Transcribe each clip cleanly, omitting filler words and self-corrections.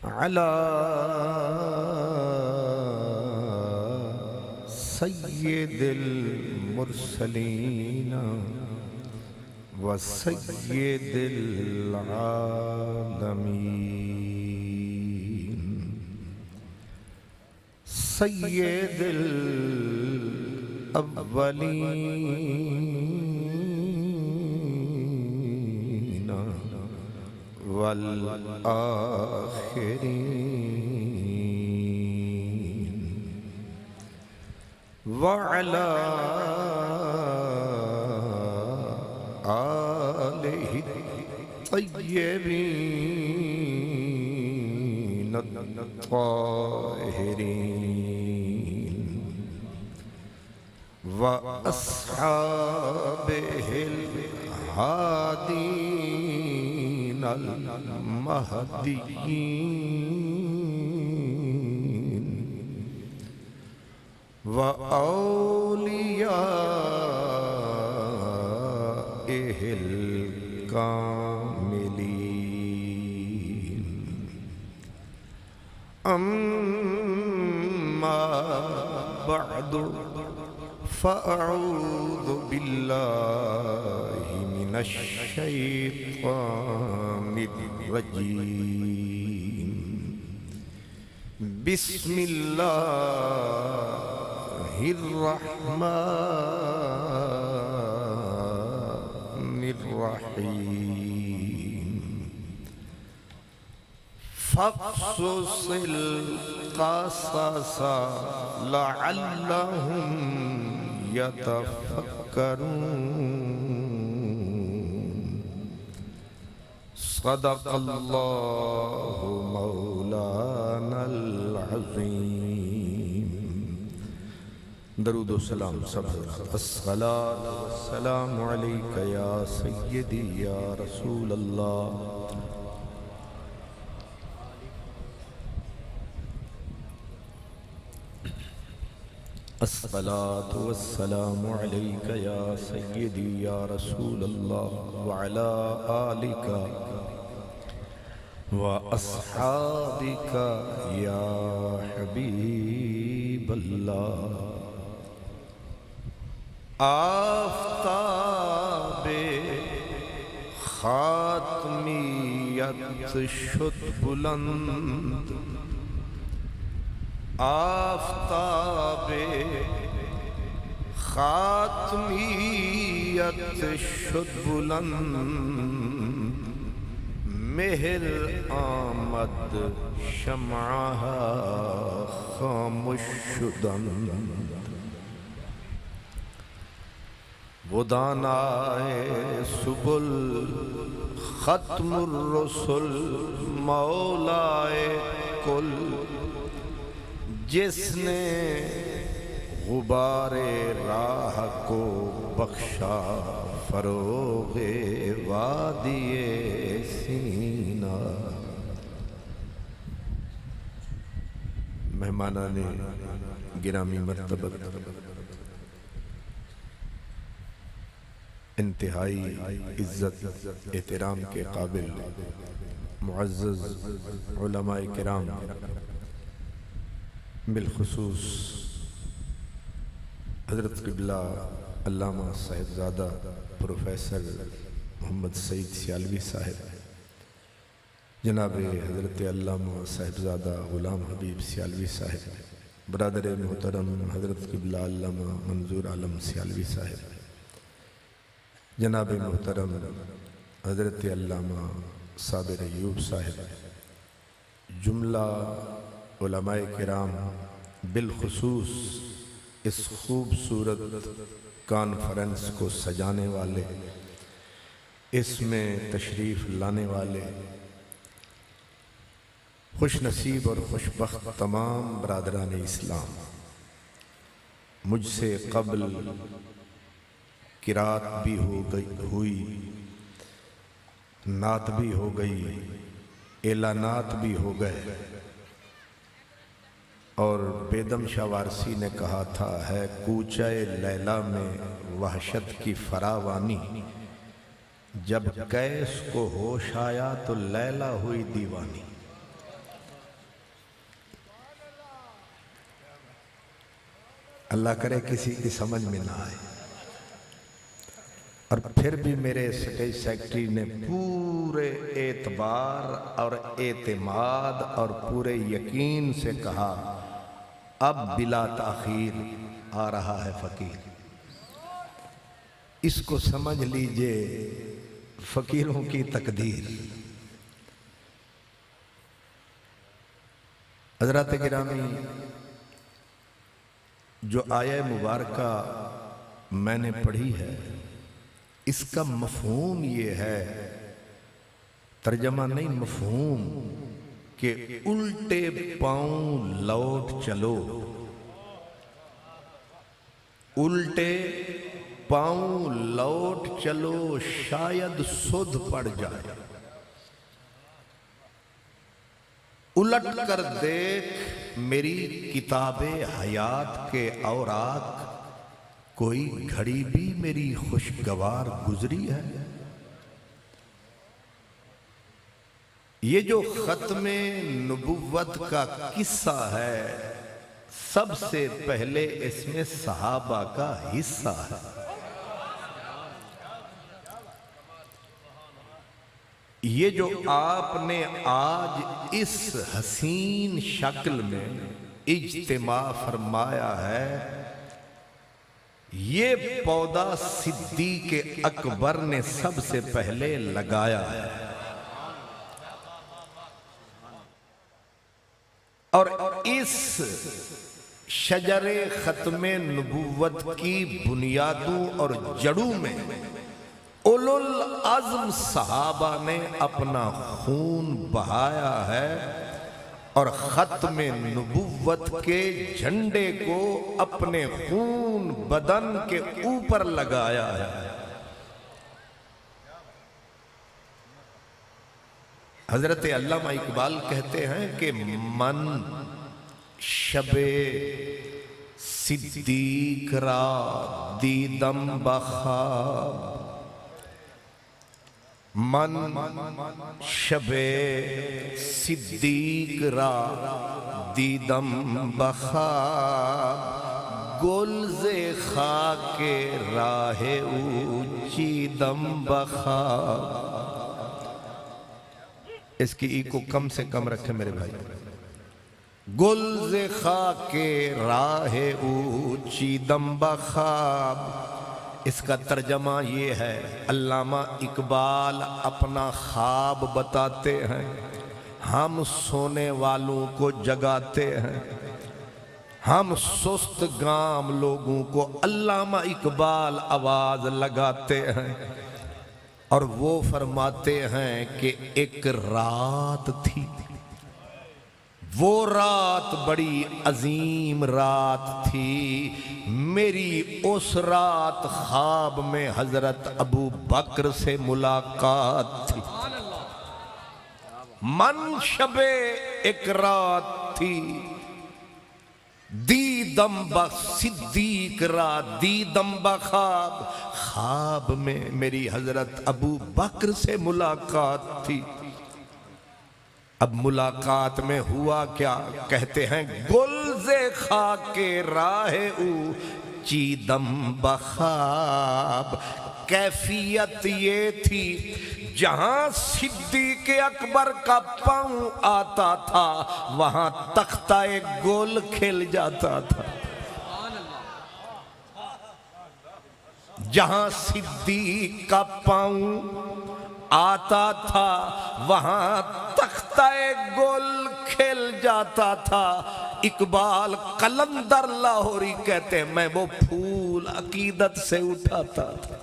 अला सय्यिदिल मुरसलीन व सय्यिदिल आलमीन सय्यिदिल अव्वलीन वल आखिरीन व अला आलिहि तय्यबीन ताहिरीन व अस्हाबिहिल हादीन अल महदीयीन व औलियाइहिल कामिलीन अम्मा बअदु फ़अऊज़ु बिल्लाहि मिनश शैतानिर रजीम बिस्मिल्लाहिर रहमानिर रहीम फ़क़्सुसिल क़ससा लअल्लहुम यतफ़क्करून सदक़ल्लाहु मौलानल अज़ीम। दरूद व सलाम सब अस्सलातु वस्सलामु अलैका या सय्यदी या रसूल अल्लाह। अस्सलातु वस्सलामु अलैका या सय्यदी या रसूल अल्लाह व अला आलिका व अस्हाबिका या हबीब अल्लाह। आफ़ताबे ख़ातमियत शुद बुलंद आफ़ताबे ख़ातमियत शुद बुलंद मेहर आमद शम्अहा ख़ामुश शुदंद वो दानाए सुबुल ख़त्मुर रसूल मौलाए कुल जिसने गुबारे राह को बख्शा फरोगे वादिए सीना। मेहमानाने गिरामी मर्तबत इंतहाई इज्जत एहतराम के काबिल मुअज़्ज़ज़ उलमाए किराम, बिलखुसूस हज़रत क़िबला अल्लामा साहिबज़ादा प्रोफेसर मोहम्मद सईद सियालवी साहिब, जनाब हज़रत अल्लामा साहिबज़ादा ग़ुलाम हबीब सियालवी साहिब, बरादर मोहतरम हज़रत क़िबला अल्लामा मंजूर आलम सियालवी साहिब, जनाब मोहतरम हज़रत अल्लामा साबिर अय्यूब साहिब, जुमला उलमाए किराम, बिलखुसूस इस खूबसूरत कॉन्फ्रेंस को सजाने वाले, इसमें तशरीफ़ लाने वाले खुश नसीब और खुशबख्त तमाम बरादरान इस्लाम, मुझसे कबल किरात भी हुई, नात भी हो गई, एलानात भी हो गए और बेदम शाह वारसी ने कहा था, है कूचाए लैला में वहशत की फरावानी, जब कैस को होश आया तो लैला हुई दीवानी। अल्लाह करे किसी की समझ में ना आए। और फिर भी मेरे स्टेज सेक्रेटरी ने पूरे एतबार और एतमाद और पूरे यकीन से कहा, अब बिला ताखीर आ रहा है फकीर। इसको समझ लीजिए फकीरों की तकदीर। हज़रात गिरामी, जो आया मुबारका मैंने पढ़ी है, इसका मफहूम ये है, तर्जमा नहीं मफहूम, कि उल्टे पांव लौट चलो, उल्टे पांव लौट चलो, शायद सुध पड़ जाए। उलट कर देख मेरी किताबे हयात के औराक, कोई घड़ी भी मेरी खुशगवार गुजरी है। ये जो खत्मे नबुव्वत का किस्सा है, सबसे पहले इसमें सहाबा का हिस्सा है। ये जो आपने आज इस हसीन शक्ल में इज्तिमा फरमाया है, ये पौधा सिद्दीक़ अकबर ने सबसे पहले लगाया है। और इस शजरे खत्मे नबुव्वत की बुनियादों और जड़ों में उलुल अज़्म सहाबा ने अपना खून बहाया है और खत्मे नबुव्वत के झंडे को अपने खून बदन के ऊपर लगाया है। हजरत अल्लामा इकबाल कहते हैं कि मन शबे सिद्दीक रा दीदम बखाब, मन शबे सिद्दीक रा दीदम बखाब, गुलज़े खाके राहे ऊंची दम बखाब। इसकी ई को कम से कम रखे मेरे भाई। गुलज़े खाके राहे ऊंची दम बखाब, इसका तर्जमा ये है, अल्लामा इकबाल अपना ख्वाब बताते हैं, हम सोने वालों को जगाते हैं, हम सुस्त गाम लोगों को अल्लामा इकबाल आवाज लगाते हैं। और वो फरमाते हैं कि एक रात थी, वो रात बड़ी अजीम रात थी, मेरी उस रात ख्वाब में हजरत अबू बकर से मुलाकात थी। मन शबे एक रात थी, दीदम ब सिद्दीक रा दीदम बखाब, ख्वाब में मेरी हजरत अबू बकर से मुलाकात थी। अब मुलाकात में हुआ क्या, कहते हैं गुलज़े खाके राहे ऊंची दम बखाब। कैफियत ये थी, जहां सिद्दीक़ अकबर का पांव आता था वहां तख्ता-ए गोल खिल जाता था। जहां सिद्दीक़ का पांव आता था वहां तख्ता-ए गोल खेल जाता था। इकबाल कलंदर लाहौरी कहते हैं, मैं वो फूल अकीदत से उठाता था।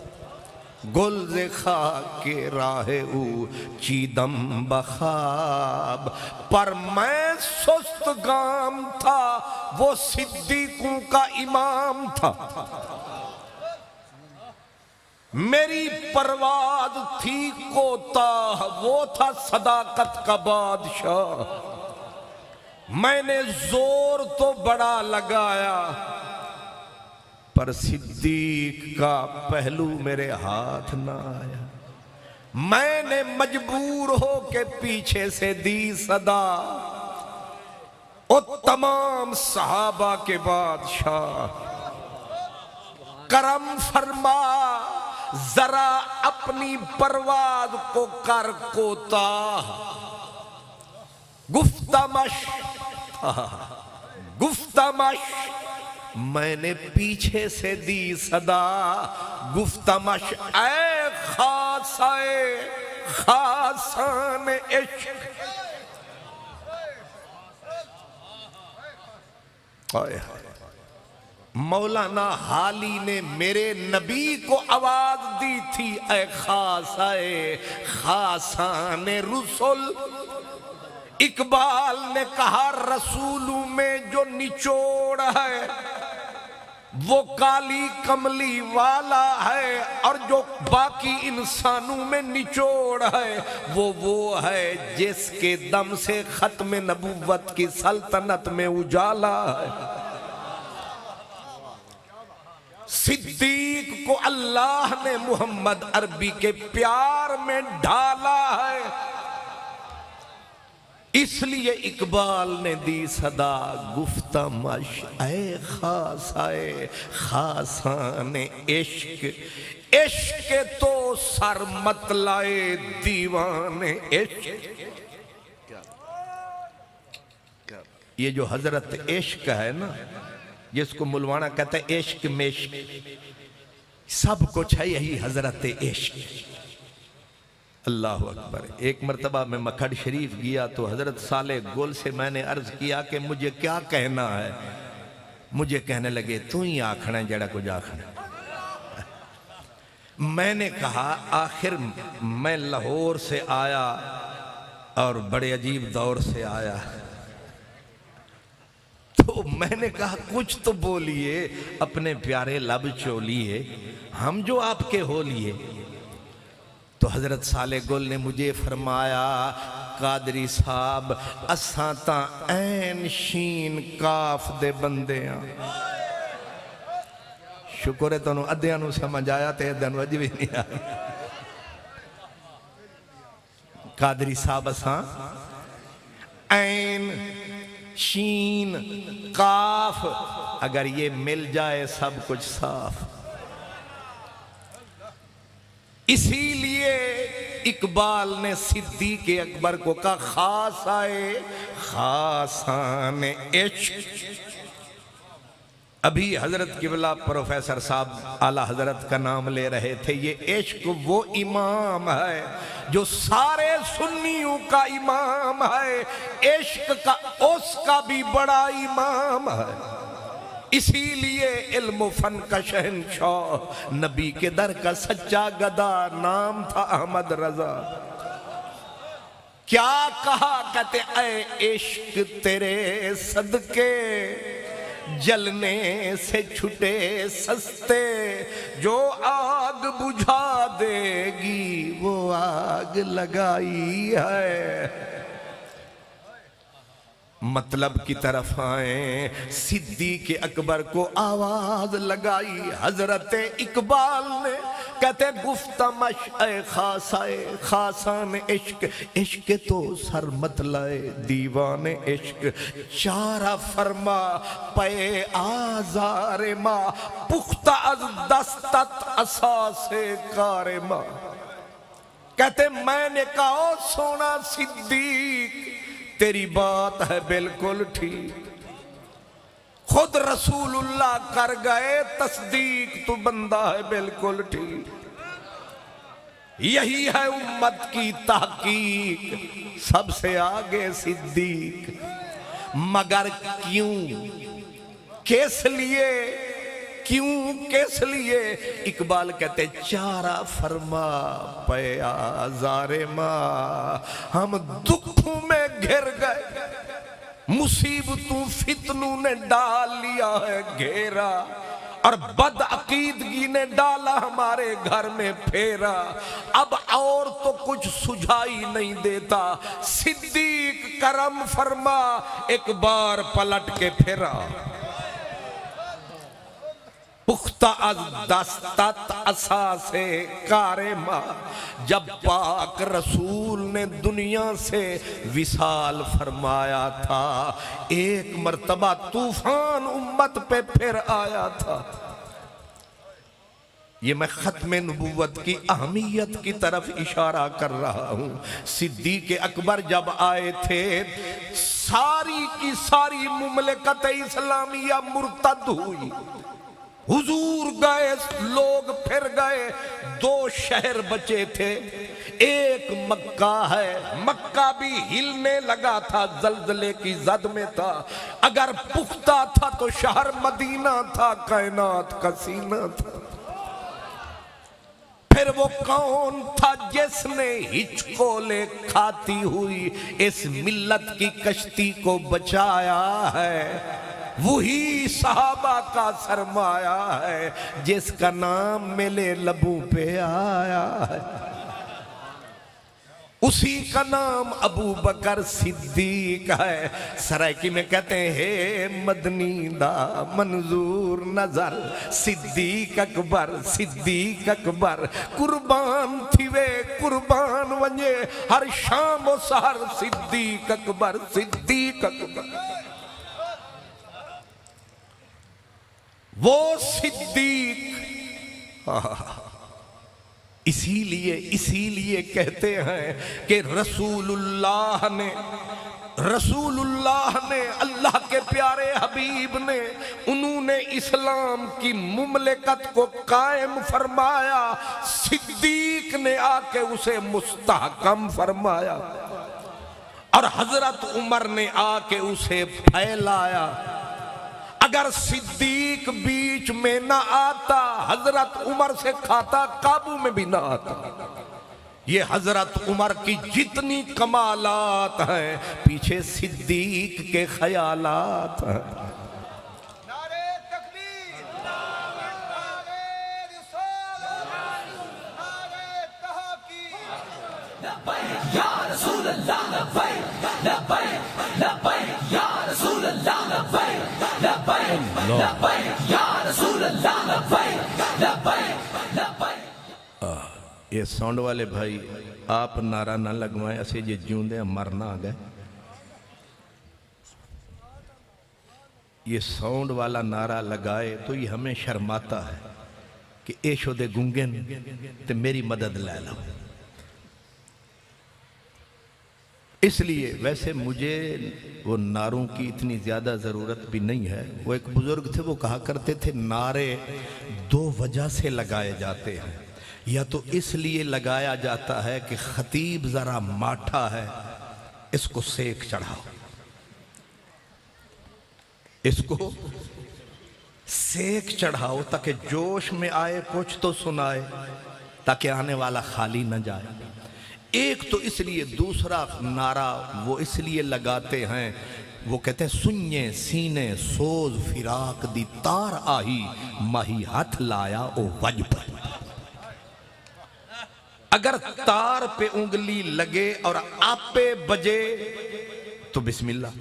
गुलज़े खाके राहे ऊंची दम बखाब, पर मैं सुस्त गाम था, वो सिद्दीकों का इमाम था। मेरी परवाज़ थी कोताह, वो था सदाकत का बादशाह। मैंने जोर तो बड़ा लगाया, पर सिद्दीक का पहलू मेरे हाथ ना आया। मैंने मजबूर हो के पीछे से दी सदा, ओ तमाम सहाबा के बादशाह करम फरमा, जरा अपनी परवाज को कर कोता, गुफ्तमश गुफ्तमश मैंने पीछे से दी सदा, गुफ्तमश ऐ खासाए खासान इश्क। मौलाना हाली ने मेरे नबी को आवाज दी थी, ऐ खासाए खासान रुसुल। इकबाल ने कहा रसूलों में जो निचोड़ है वो काली कमली वाला है, और जो बाकी इंसानों में निचोड़ है वो है जिसके दम से खत्म नबुव्वत की सल्तनत में उजाला है। सिद्दीक को अल्लाह ने मोहम्मद अरबी के प्यार में ढाला है, इसलिए इकबाल ने दी सदा, गुफ्तमश ऐ खासाए खासान इश्क। इश्क तो सर मत लाए दीवाने इश्क। ये जो हजरत इश्क है ना, जिसको मुलवाना कहते हैं इश्क मेश्क, सब कुछ है यही हजरत इश्क। अल्लाह अकबर। एक मरतबा मैं मखड शरीफ गया तो हजरत साले गुल से मैंने अर्ज किया कि मुझे क्या कहना है। मुझे कहने लगे तू ही आखना है जड़ा कुछ आखना। मैंने कहा आखिर मैं लाहौर से आया और बड़े अजीब दौर से आया, तो मैंने कहा कुछ तो बोलिए, अपने प्यारे लब चोलिए, हम जो आपके हो लिए। तो हजरत साले गुल ने मुझे फरमाया, कादरी साहब असां तां ऐन शीन काफ दे बंदे हां। शुक्र है तुहानू अद्धियां नू समझ आया ते अद्धियां नू अज भी नहीं आया। कादरी साहब असां ऐन शीन काफ, अगर ये मिल जाए सब कुछ साफ। इसीलिए इकबाल ने सिद्दीक अकबर को कहा खास आए खासान इश्क। अभी हजरत किबला प्रोफेसर साहब आला हजरत का नाम ले रहे थे। ये इश्क वो इमाम है जो सारे सुन्नियों का इमाम है, इश्क का उसका भी बड़ा इमाम है। इसीलिए इल्म फन का शहंशाह, नबी के दर का सच्चा गदा, नाम था अहमद रजा। क्या कहा कहते ऐ इश्क तेरे सदके जलने से छुटे सस्ते, जो आग बुझा देगी वो आग लगाई है। मतलब की तरफ आए, सिद्दीक अकबर को आवाज लगाई हजरत इकबाल ने, कहते गुफ्तमश ऐ खासाए खासान इश्क। इश्क तो सर मत लाए दीवाने इश्क, चारा फरमा पे आजारे माँ, पुख्ता अज दस्तत असासे कारे माँ। कहते मैंने कहा सोना सिद्दीक तेरी बात है बिल्कुल ठीक, खुद रसूलुल्लाह कर गए तस्दीक, तू बंदा है बिल्कुल ठीक। यही है उम्मत की तहकीक, सबसे आगे सिद्दीक। मगर क्यों किस लिए, क्यों किस लिए? इकबाल कहते चारा फरमा पे आजारे माँ, हम दुखों में घिर गए, मुसीबतों फितनों ने डाल लिया है घेरा, और बदअकीदगी ने डाला हमारे घर में फेरा। अब और तो कुछ सुझाई नहीं देता, सिद्दीक करम फरमा एक बार पलट के फिरा। पुख्ता अज दस्तत असासे कारे माँ, जब पाक रसूल ने दुनिया से विसाल फरमाया था, एक मर्तबा तूफान उम्मत पे फिर आया था। ये मैं खत्म नबूवत की अहमियत की तरफ इशारा कर रहा हूं। सिद्दीक अकबर जब आए थे, सारी की सारी मुमलिकत इस्लामिया मुर्तद हुई। हुजूर गए, लोग फिर गए, 2 शहर बचे थे। एक मक्का है, मक्का भी हिलने लगा था, जलजले की जद में था। अगर पुख्ता था तो शहर मदीना था, कायनात का सीना था। फिर वो कौन था जिसने हिचकोले खाती हुई इस मिल्लत की कश्ती को बचाया है? वही सहाबा का सरमाया है, जिसका नाम मेरे लबों पे आया है। उसी का नाम अबू बकर सिद्दीक है। सरायकी में कहते हैं, हे मदनी दा मंजूर नजर सिद्दीक अकबर, सिद्दीक अकबर। कुर्बान थी वे कुर्बान वंजे, हर शाम और सहर सिद्दीक अकबर, सिद्दीक अकबर। वो सिद्दीक इसीलिए कहते हैं कि रसूलुल्लाह ने अल्लाह के प्यारे हबीब ने, उन्होंने इस्लाम की मुमलिकत को कायम फरमाया। सिद्दीक ने आके उसे मुस्तहकम फरमाया और हजरत उमर ने आके उसे फैलाया। अगर सिद्दीक बीच में ना आता, हजरत उमर से खाता काबू में भी ना आता। ये हजरत उमर की जितनी कमालात हैं, पीछे सिद्दीक के ख्यालात हैं। नारे तकबीर, नारे रिसालत, नारे तहकीक। लब्बैक या रसूल अल्लाह, लब्बैक लब्बैक लब्बैक या रसूल अल्लाह, लब्बैक लब्बैक लब्बैक या रसूल अल्लाह, लब्बैक लब्बैक लब्बैक। ये साउंड वाले भाई, आप नारा ना लगवाएं, असे जे जिਉਂਦੇ मरना आ गए। ये साउंड वाला नारा लगाए तो ये हमें शर्माता है कि ऐशो दे गूंगे ते मेरी मदद ले लो। इसलिए वैसे मुझे वो नारों की इतनी ज़्यादा ज़रूरत भी नहीं है। वो एक बुज़ुर्ग थे, वो कहा करते थे, नारे 2 वजह से लगाए जाते हैं। या तो इसलिए लगाया जाता है कि खतीब ज़रा माठा है, इसको सेक चढ़ाओ, इसको सेक चढ़ाओ ताकि जोश में आए, कुछ तो सुनाए, ताकि आने वाला खाली न जाए। एक तो इसलिए, दूसरा नारा वो इसलिए लगाते हैं, वो कहते हैं, सुन्ये सीने सोज फिराक दी तार आही, माही हाथ लाया ओ वज पर। अगर तार पे उंगली लगे और आपे बजे तो बिस्मिल्लाह।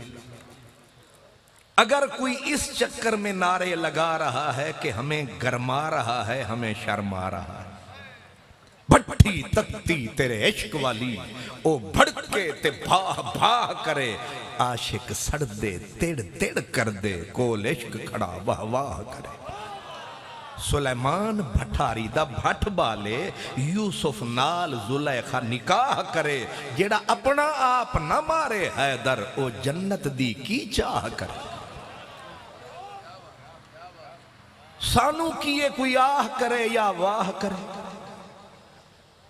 अगर कोई इस चक्कर में नारे लगा रहा है कि हमें गरमा रहा है, हमें शर्मा रहा है, भट्टी तत्ती तेरे इश्क वाली, ओ भड़के ते भाह भाह करे, आशिक सड़ दे तेड़ तेड़ कर दे, कोल इश्क खड़ा वाह वाह करे। सुलेमान भठारी दा भट बाले, यूसुफ नाल जुलेखा निकाह करे, जेड़ा अपना आप ना मारे हैदर, ओ जन्नत दी की चाह करे। सानू किए कोई आह करे या वाह करे।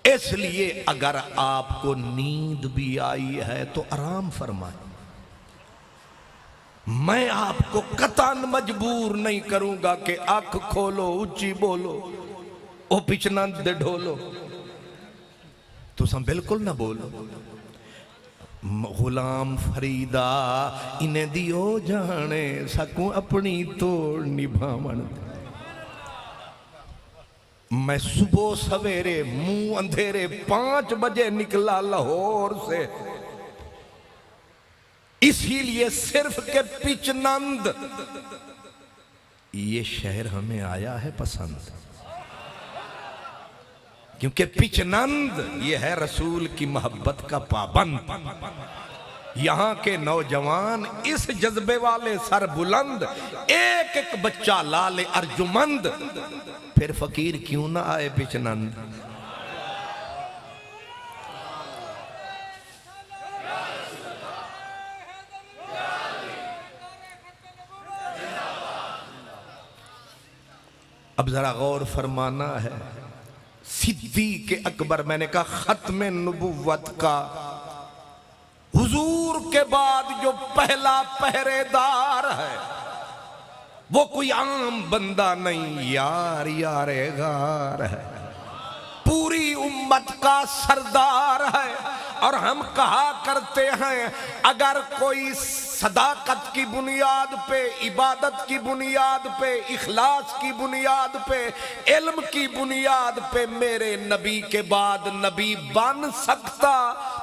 इसलिए अगर आपको नींद भी आई है तो आराम फरमाए। मैं आपको कतन मजबूर नहीं करूंगा कि आंख खोलो, ऊंची बोलो, ओ पिछना दे ढोलो, तुम बिल्कुल ना बोलो। गुलाम फरीदा इन्हें दियो जाने, सकूं अपनी तोड़ निभावन। मैं सुबह सवेरे मुंह अंधेरे 5 बजे निकला लाहौर से, इसीलिए सिर्फ के पिचनंद ये शहर हमें आया है पसंद, क्योंकि पिचनंद ये है रसूल की मोहब्बत का पाबंद। यहाँ के नौजवान इस जज्बे वाले सर बुलंद, एक एक बच्चा लाल अर्जुमंद, फिर फकीर क्यों ना आए बिचनंद। अब जरा गौर फरमाना है, सिद्दीक़ अकबर, मैंने कहा खत्म नबुव्वत का हुजूर के बाद जो पहला पहरेदार है वो कोई आम बंदा नहीं, यार यारे गार है, पूरी उम्मत का सरदार है। और हम कहा करते हैं अगर कोई सदाकत की बुनियाद पे, इबादत की बुनियाद पे, इखलास की बुनियाद पे, इल्म की बुनियाद पे मेरे नबी के बाद नबी बन सकता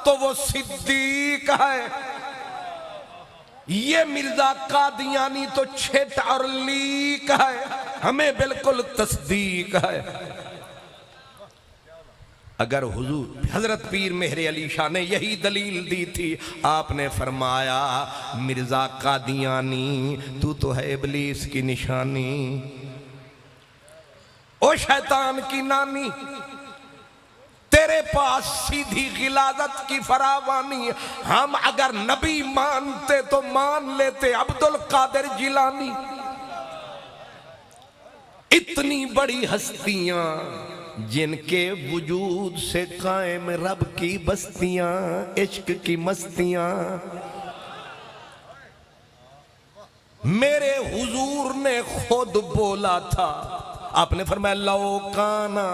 तो वो सिद्दीक है। ये मिर्जा कादियानी तो छेट और लीक है, हमें बिल्कुल तस्दीक है। अगर हुजूर हजरत पीर मेहर अली शाह ने यही दलील दी थी, आपने फरमाया मिर्जा कादियानी तू तो है इबलीस की निशानी, ओ शैतान की नानी, तेरे पास सीधी गिलादत की फरावानी। हम अगर नबी मानते तो मान लेते अब्दुल कादिर जिलानी। इतनी बड़ी हस्तियां जिनके वजूद से कायम रब की बस्तियां, इश्क की मस्तियां। मेरे हुजूर ने खुद बोला था, आपने फरमाया लो काना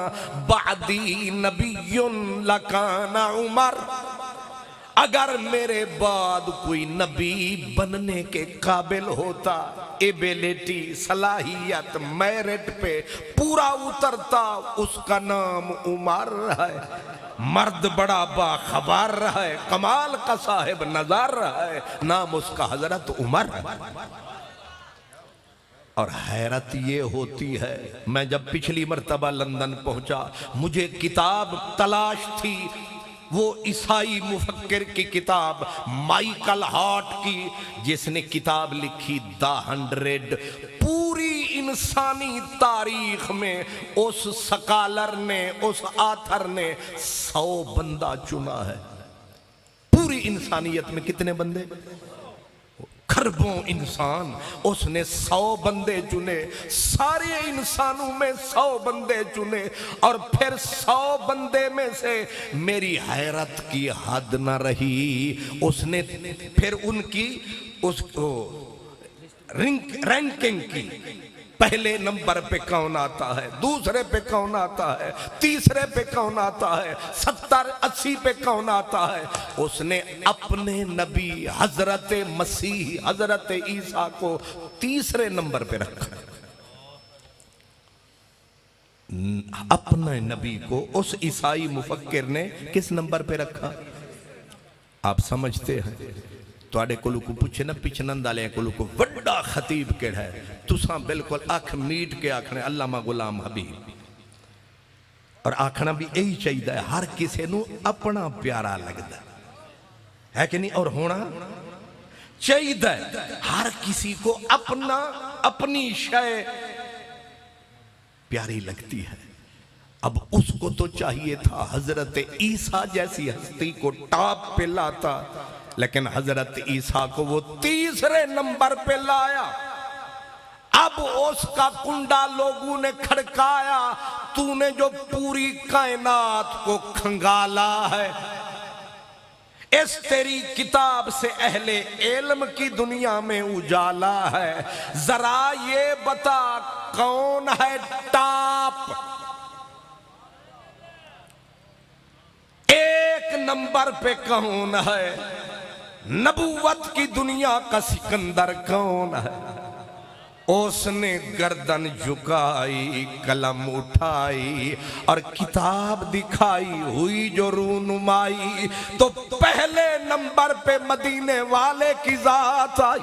बादी नबियुन लकाना उमर, अगर मेरे बाद कोई नबी बनने के काबिल होता, एबिलिटी सलाहियत मेरिट पे पूरा उतरता, उसका नाम उमर है। मर्द बड़ा बाखबर है, कमाल का साहिब नजर है, नाम उसका हजरत उमर है। और हैरत ये होती है, मैं जब पिछली मर्तबा लंदन पहुंचा, मुझे किताब तलाश थी, वो ईसाई मुफक्किर की किताब माइकल हार्ट की, जिसने किताब लिखी द 100। पूरी इंसानी तारीख में उस स्कॉलर ने, उस आथर ने 100 बंदा चुना है। पूरी इंसानियत में कितने बंदे? खरबों इंसान, उसने 100 बंदे चुने, सारे इंसानों में 100 बंदे चुने। और फिर 100 बंदे में से मेरी हैरत की हद न रही, उसने फिर उनकी उसको रैंकिंग की, पहले नंबर पे कौन आता है, दूसरे पे कौन आता है, तीसरे पे कौन आता है, 70-80 पे कौन आता है। उसने अपने नबी हजरत मसीह हजरत ईसा को तीसरे नंबर पे रखा। अपने नबी को उस ईसाई मुफक्किर ने किस नंबर पे रखा? आप समझते हैं? तुहाडे कोलों को पूछे ना पिछनंद वाले कोलों को वड्डा खतीब केड़ा है, तुसा बिल्कुल अख मीट के आखने अल्लामा गुलाम हबीब। और आखना भी यही चाहिए, हर किसी नू अपना प्यारा लगता है कि नहीं? और होना चाहिए, हर किसी को अपना अपनी शय प्यारी लगती है। अब उसको तो चाहिए था हजरत ईसा जैसी हस्ती को टॉप पे लाता, लेकिन हजरत ईसा को वो तीसरे नंबर पे लाया। अब उसका कुंडा लोगों ने खड़काया, तूने जो पूरी कायनात को खंगाला है, इस तेरी किताब से अहले इल्म की दुनिया में उजाला है, जरा ये बता कौन है टॉप? एक नंबर पे कौन है? नबूवत की दुनिया का सिकंदर कौन है? उसने गर्दन झुकाई, कलम उठाई और किताब दिखाई, हुई जो रूनुमाई, तो पहले नंबर पे मदीने वाले की जात आई।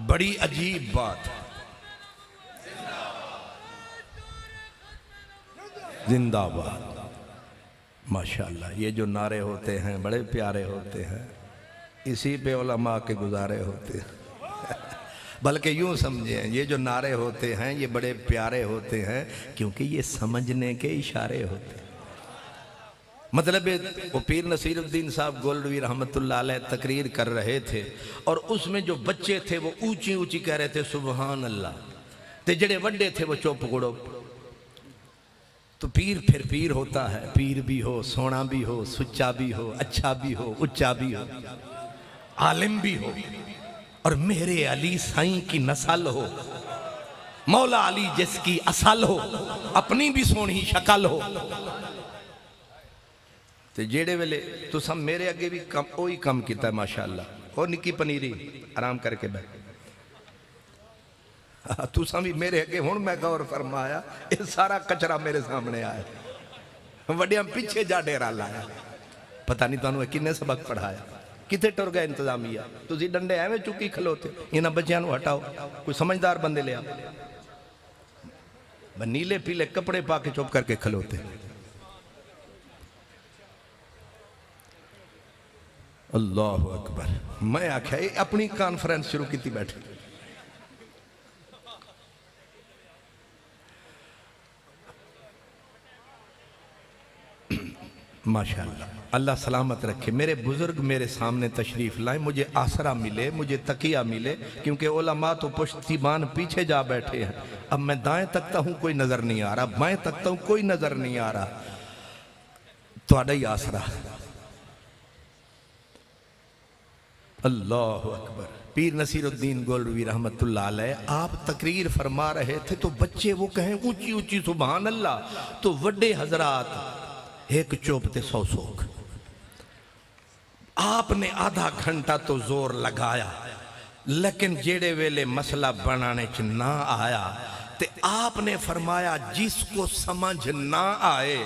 बड़ी अजीब बात। जिंदाबाद। माशाल्लाह, ये जो नारे होते हैं बड़े प्यारे होते हैं, इसी पे उलमा के गुजारे होते हैं। बल्कि यूं समझें, ये जो नारे होते हैं ये बड़े प्यारे होते हैं क्योंकि ये समझने के इशारे होते हैं। मतलब वो पीर नसीरुद्दीन साहब गोल्डवी रहमतुल्लाह अलैह तकरीर कर रहे थे और उसमें जो बच्चे थे वो ऊंची ऊंची कह रहे थे सुबहान अल्लाह, ते जड़े वड्डे थे वो चुप गुड़ो। तो पीर फिर पीर होता है, पीर भी हो, सोना भी हो, सुच्चा भी हो, अच्छा भी हो, उच्चा भी हो, आलिम भी हो, और मेरे अली साईं की नस्ल हो, मौला अली जिसकी असल हो, अपनी भी सोनी शक्ल हो। तो जेड़े वेले तुसा मेरे अगे भी कम वही कम किया माशाअल्लाह। और निक्की पनीरी आराम करके बैठ, तुसा भी मेरे अगे हुण मैं गौर फरमाया, ये सारा कचरा मेरे सामने आया, वड्डियां पीछे जा डेरा लाया। पता नहीं तुहानू किन्ने सबक पढ़ाया, कितने टुर गए इंतजामिया। तुसी डंडे एवें चुकी खलोते, इन्हां बच्चियां नू हटाओ, कोई समझदार बंदे लिया। नीले पीले कपड़े पा के चुप करके खलोते। अल्लाह अकबर। मैं आख्या ये अपनी कॉन्फ्रेंस शुरू की बैठे। माशाअल्लाह, अल्लाह सलामत रखे। मेरे बुजुर्ग मेरे सामने तशरीफ़ लाए, मुझे आसरा मिले, मुझे तकिया मिले, क्योंकि उलमा तो पुश्तीबान पीछे जा बैठे हैं। अब मैं दाएं तकता हूँ कोई नज़र नहीं आ रहा, बाएं तकता हूँ कोई नज़र नहीं आ रहा। तुहाडा ही आसरा। अल्लाह अकबर। पीर नसीरुद्दीन गोल्डवी रहमतुल्लाह अलैह आप तकरीर फरमा रहे थे तो बच्चे वो कहें ऊंची ऊंची सुभान अल्लाह, तो वड्डे हजरात एक चुप ते सौ सोख। आपने आधा घंटा तो जोर लगाया, लेकिन जेड़े वेले मसला बनाने च ना आया ते आपने फरमाया जिसको समझ ना आए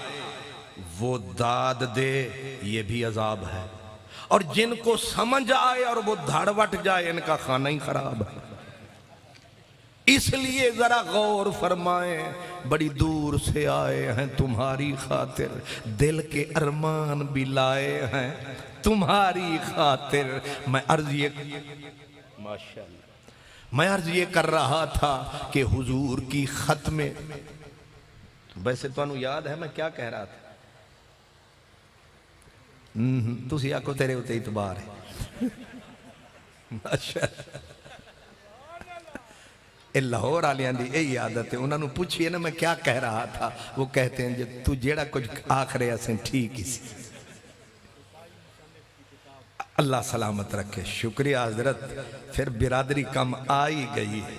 वो दाद दे, ये भी अजाब है, और जिनको समझ आए और वो धड़वट जाए इनका खाना ही खराब है। इसलिए जरा गौर फरमाएं, बड़ी दूर से आए हैं तुम्हारी खातिर, दिल के अरमान भी लाए हैं तुम्हारी खातिर। मैं अर्ज ये माशाअल्लाह मैं अर्ज ये कर रहा था कि हुजूर की खत में, वैसे तुहानू याद है मैं क्या कह रहा था? तुसी आखो तेरे उत्ते इतबार है। माशाअल्लाह, लाहौर वालियां दी यही आदत है, उन्होंने पूछिए ना मैं क्या कह रहा था, वो कहते हैं जो तू जेड़ा कुछ आखरे असें ठीक ही सी। अल्लाह सलामत रखे। शुक्रिया हजरत। फिर बिरादरी कम आई गई है।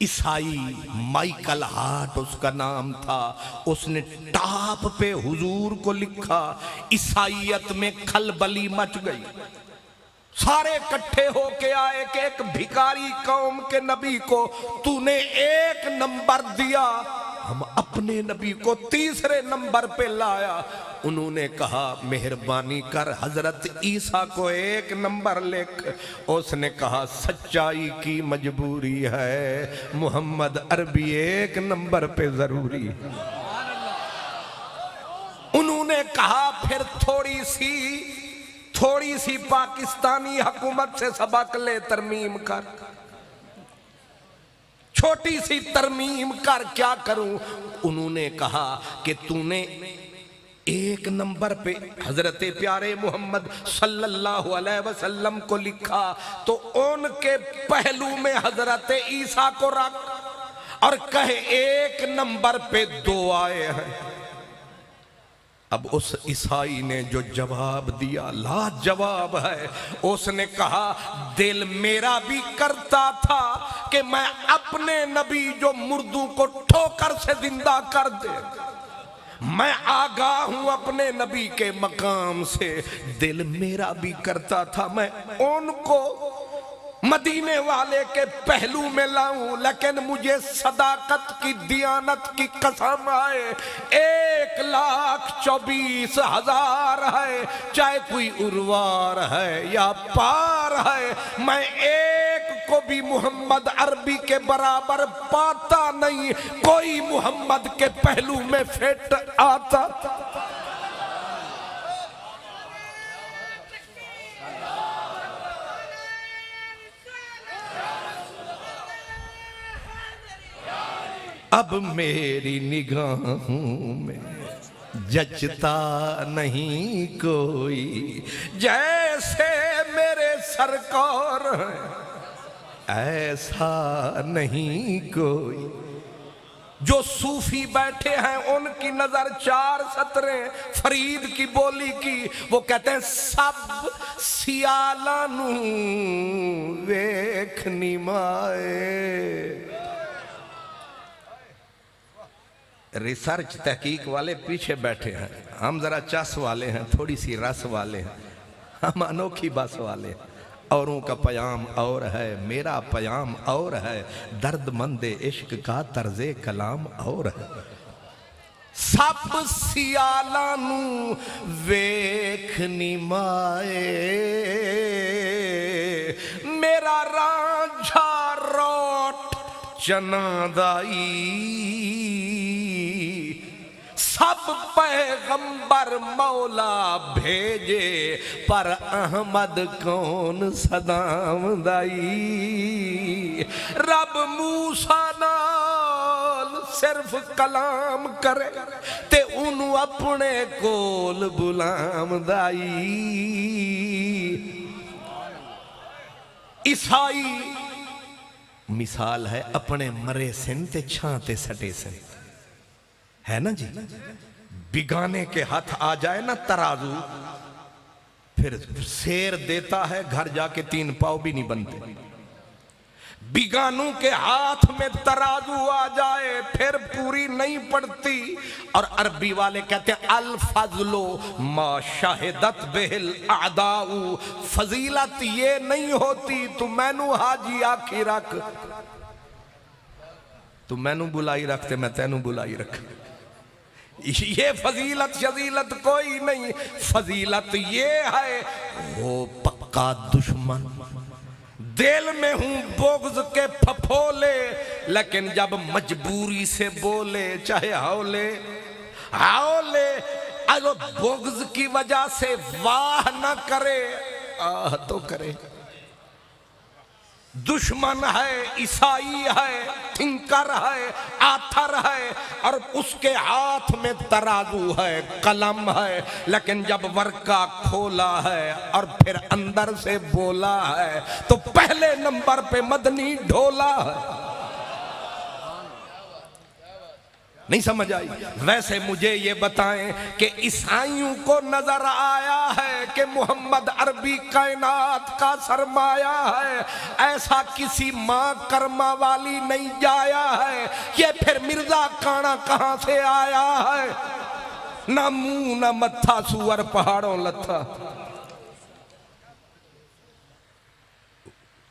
ईसाई माइकल हार्ट उसका नाम था, उसने टॉप पे हुजूर को लिखा। ईसाईयत में खलबली मच गई, सारे इकट्ठे होके आए कि एक भिखारी कौम के नबी को तूने एक नंबर दिया, हम अपने नबी को तीसरे नंबर पे लाया। उन्होंने कहा मेहरबानी कर हजरत ईसा को एक नंबर लिख। उसने कहा सच्चाई की मजबूरी है, मोहम्मद अरबी एक नंबर पे जरूरी है। उन्होंने कहा फिर थोड़ी सी पाकिस्तानी हुकूमत से सबक ले, तरमीम कर, छोटी सी तरमीम कर। क्या करूं? उन्होंने कहा कि तूने एक नंबर पे हजरत प्यारे मोहम्मद सल्लल्लाहु अलैहि वसल्लम को लिखा, तो उनके पहलू में हजरत ईसा को रख और कहे एक नंबर पे दो आए हैं। अब उस ईसाई ने जो जवाब दिया लाजवाब है। उसने कहा दिल मेरा भी करता था कि मैं अपने नबी जो मुर्दों को ठोकर से जिंदा कर दे, मैं आगाह हूं अपने नबी के मकाम से। दिल मेरा भी करता था मैं उनको मदीने वाले के पहलू में लाऊं, लेकिन मुझे सदाकत की दियानत की कसम आए 1,24,000 है, चाहे कोई उर्वार है या पार है, मैं एक को भी मोहम्मद अरबी के बराबर पाता नहीं, कोई मोहम्मद के पहलू में फिट आता। अब मेरी निगाहों में जचता नहीं कोई, जैसे मेरे सरकार ऐसा नहीं कोई। जो सूफी बैठे हैं उनकी नजर 4 सतरें फरीद की बोली की, वो कहते हैं सब सियालानू वेख निमाए। रिसर्च तहकीक वाले पीछे बैठे हैं, हम जरा चस वाले हैं, थोड़ी सी रस वाले हैं, हम अनोखी बस वाले हैं। औरों का पयाम और है, मेरा पयाम और है, दर्दमंद इश्क का तर्जे कलाम और है। सब सियालानू वेख निमाए, मेरा रांझा रोट चनादाई। सब पैगंबर मौला भेजे, पर अहमद कौन सदाम दाई। रब मूसा नाल सिर्फ कलाम करे, ते उन्हों अपने कोल बुलाम दाई। ईसाई मिसाल है अपने मरे सिन ते छांते सटे सिन, है ना जी। बिगाने के हाथ आ जाए ना तराजू, फिर शेर देता है घर जाके 3 पाव भी नहीं बनते। बिगानों के हाथ में तराजू आ जाए फिर पूरी नहीं पड़ती। और अरबी वाले कहते हैं अल फजलो मा शाहिदत बिहिल आदाऊ, फजीलत ये नहीं होती तू मैनू हाजी आखी रख, तू मैनू बुलाई रखते मैं तेनू बुलाई रख। ये फजीलत शजीलत कोई नहीं, फजीलत ये है वो पक्का दुश्मन। दिल में हूं बोग्ज के फफोले, लेकिन जब मजबूरी से बोले चाहे हौले हौले, अगर बोग्ज की वजह से वाह न करे आह तो करे। दुश्मन है, ईसाई है, थिंकर है, आथर है, और उसके हाथ में तराजू है, कलम है, लेकिन जब वर्का खोला है और फिर अंदर से बोला है तो पहले नंबर पे मदनी ढोला है। नहीं समझ आई? वैसे मुझे ये बताएं कि ईसाइयों को नजर आया है कि मोहम्मद अरबी कायनात का सरमाया है, ऐसा किसी माँ कर्मा वाली नहीं जाया है। ये फिर मिर्जा काना कहां से आया है? ना मुंह ना मत्था, सुअर पहाड़ों लथा।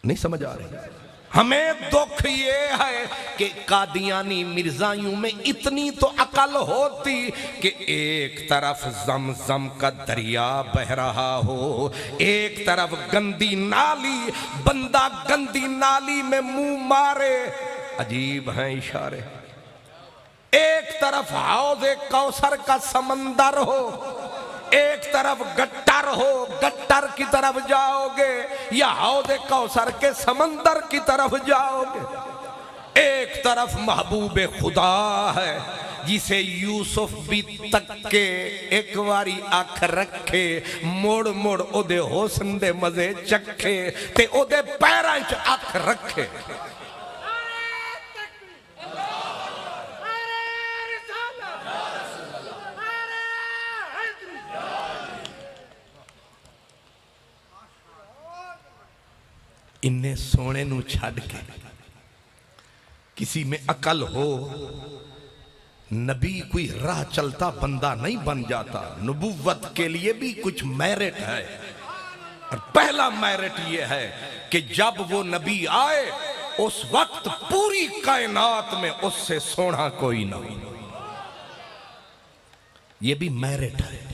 नहीं समझ आ रही? हमें दुख ये है कि कादियानी मिर्जाइयों में इतनी तो अकल होती कि एक तरफ जमजम का दरिया बह रहा हो, एक तरफ गंदी नाली, बंदा गंदी नाली में मुंह मारे, अजीब हैं इशारे। एक तरफ हौज़े कौसर का समंदर हो, एक तरफ गट्टर हो, गट्टर की तरफ जाओगे या हौज़े कौसर के समंदर की तरफ जाओगे। एक तरफ महबूब खुदा है जिसे यूसुफ भी तक के एक बारी अख रखे, मोड़ मोड़ ओदे हुस्न दे मजे चखे ते ओदे पैरां च अख रखे। इन्ने सोने नू छड़ के किसी में अकल हो, नबी कोई राह चलता बंदा नहीं बन जाता। नबुव्वत के लिए भी कुछ मेरिट है, और पहला मेरिट ये है कि जब वो नबी आए उस वक्त पूरी कायनात में उससे सोना कोई ना हो। ये भी मेरिट है।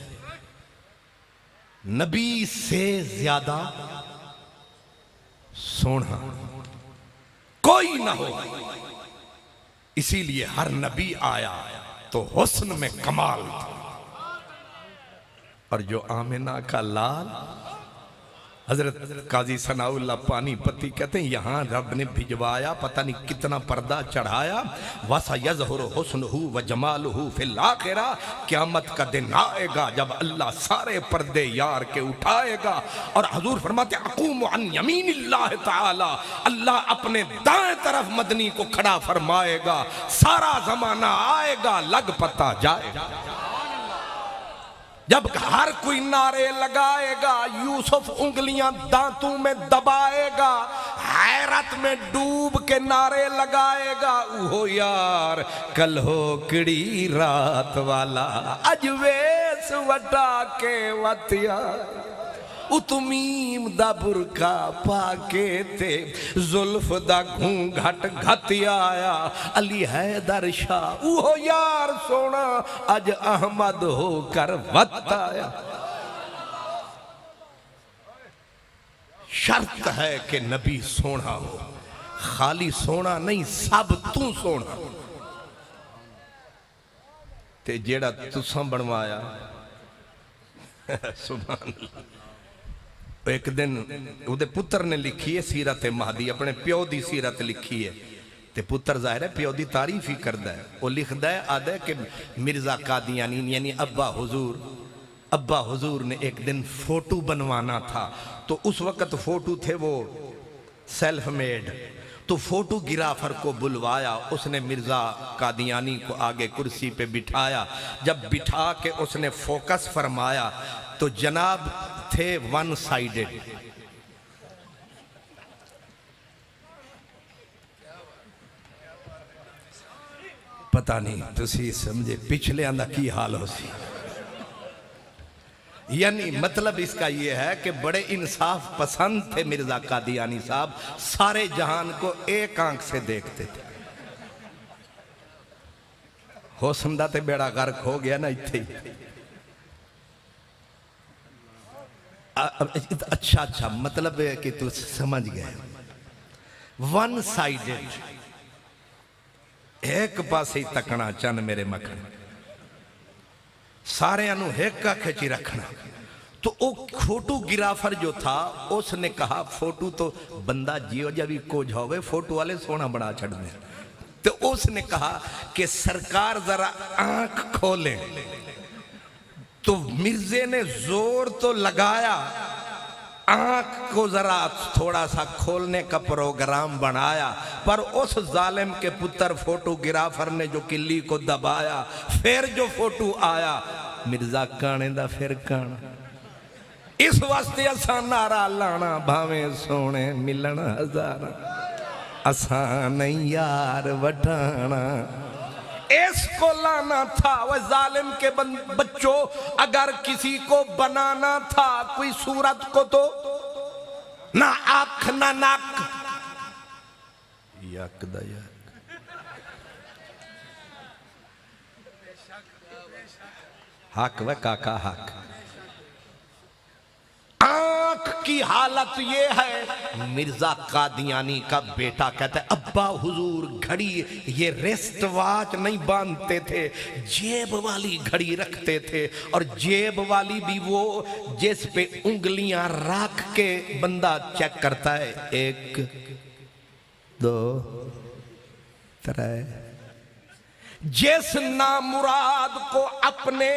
नबी से ज्यादा सोना कोई ना हो। इसीलिए हर नबी आया तो हुस्न में कमाल था। और जो आमिना का लाल, हजरत काजी सनाउल्लाह पानीपति कहते हैं यहाँ रब ने भिजवाया, पता नहीं कितना पर्दा चढ़ाया। वसा यज़हुरु हुस्नुहु व जमालुहु फिल आखिरा, क़यामत का दिन आएगा जब अल्लाह सारे पर्दे यार के उठाएगा। और हुजूर फरमाते अक़ूमु अन यमीनिल्लाह ताला, अल्लाह अपने दाएं तरफ मदनी को खड़ा फरमाएगा। सारा जमाना आएगा लग पता जाएगा, जब हर कोई नारे लगाएगा, यूसुफ उंगलियां दांतों में दबाएगा, हैरत में डूब के नारे लगाएगा। वो यार कल हो किड़ी रात वाला, अजवेस वटा के वतिया, उतमीम दा बुरका पाके ते जुल्फ दा घूंघट घत आया। अली हैदर शाह वो यार सोना अज अहमद होकर वत आया। शर्त है कि नबी सोना हो, खाली सोना नहीं, सब तू सोना। ते जेड़ा तुसां बनवाया सुभान अल्लाह। एक दिन उहदे पुत्र ने लिखी है सीरत महदी, अपने प्यो की सीरत लिखी है। ते पुत्र जाहिर है प्यो की तारीफ ही करता है। वो लिखता है आदा कि मिर्जा कादियानी यानी अब्बा हुजूर ने एक दिन फोटो बनवाना था। तो उस वक़्त फोटो थे वो सेल्फ मेड। तो फोटोग्राफर को बुलवाया, उसने मिर्जा कादियानी को आगे कुर्सी पे बिठाया। जब बिठा के उसने फोकस फरमाया तो जनाब थे वन साइडेड। पता नहीं तुसी समझे पिछले आंदा की हाल हो सी। यानी मतलब इसका ये है कि बड़े इंसाफ पसंद थे मिर्जा कादियानी साहब, सारे जहान को एक आंख से देखते थे। हुस्न दा ते बेड़ा गर्क हो गया ना इत्थे। अच्छा मतलब है कि तू समझ गए। वन साइडेड, एक पासे ही तकना चन मेरे मखन, सारे एक खिंची रखना। तो वो फोटोग्राफर जो था उसने कहा फोटो तो बंदा जियो जा भी कुछ होवे, फोटो वाले सोना बना छड़ने। तो उसने कहा कि सरकार जरा आंख खोले। तो मिर्जे ने जोर तो लगाया, आंख को जरा थोड़ा सा खोलने का प्रोग्राम बनाया, पर उस जालिम के पुत्र फोटोग्राफर ने जो किल्ली को दबाया, फिर जो फोटो आया मिर्जा काने दा फिर काना। इस वास्ते असा नारा लाना भावे सोने मिलन हजारा, असा नहीं यार वठाना। इसको लाना था। वह जालिम के बच्चों, अगर किसी को बनाना था कोई सूरत को, तो ना आंख ना नाक, यक दा यक। हक व काका हक। आंख की हालत ये है। मिर्जा कादियानी का बेटा कहता है अब्बा हुजूर घड़ी, ये रिस्ट वॉच नहीं बांधते थे, जेब वाली घड़ी रखते थे। और जेब वाली भी वो जिस पे उंगलियां रख के बंदा चेक करता है, 1 2 3। जिस नामुराद को अपने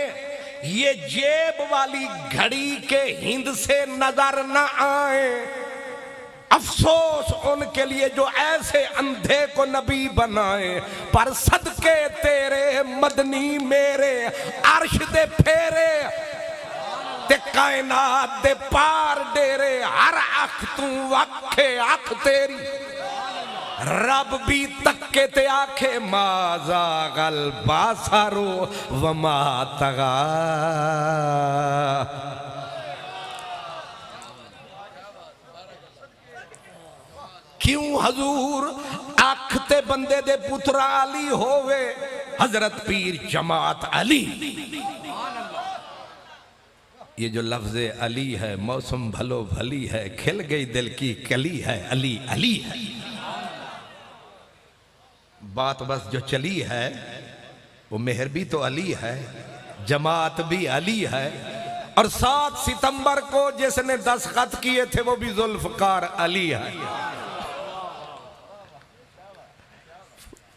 ये जेब वाली घड़ी के हिंद से नजर न आए, अफसोस उनके लिए जो ऐसे अंधे को नबी बनाए। पर सदके तेरे मदनी मेरे अर्श दे फेरे ते कायनात दे पार डेरे, हर अख तू अखे अख तेरी, रब भी तक्के ते आखे माजा गल बासारो वमा तगा। क्यों हजूर अख ते बंदे दे पुत्रा अली होवे, हजरत पीर जमात अली। ये जो लफ्ज अली है, मौसम भलो भली है, खिल गई दिल की कली है, अली अली है। बात बस जो चली है वो मेहर भी तो अली है, जमात भी अली है, और 7 सितंबर को जिसने दस्तखत किए थे वो भी जुल्फकार अली है।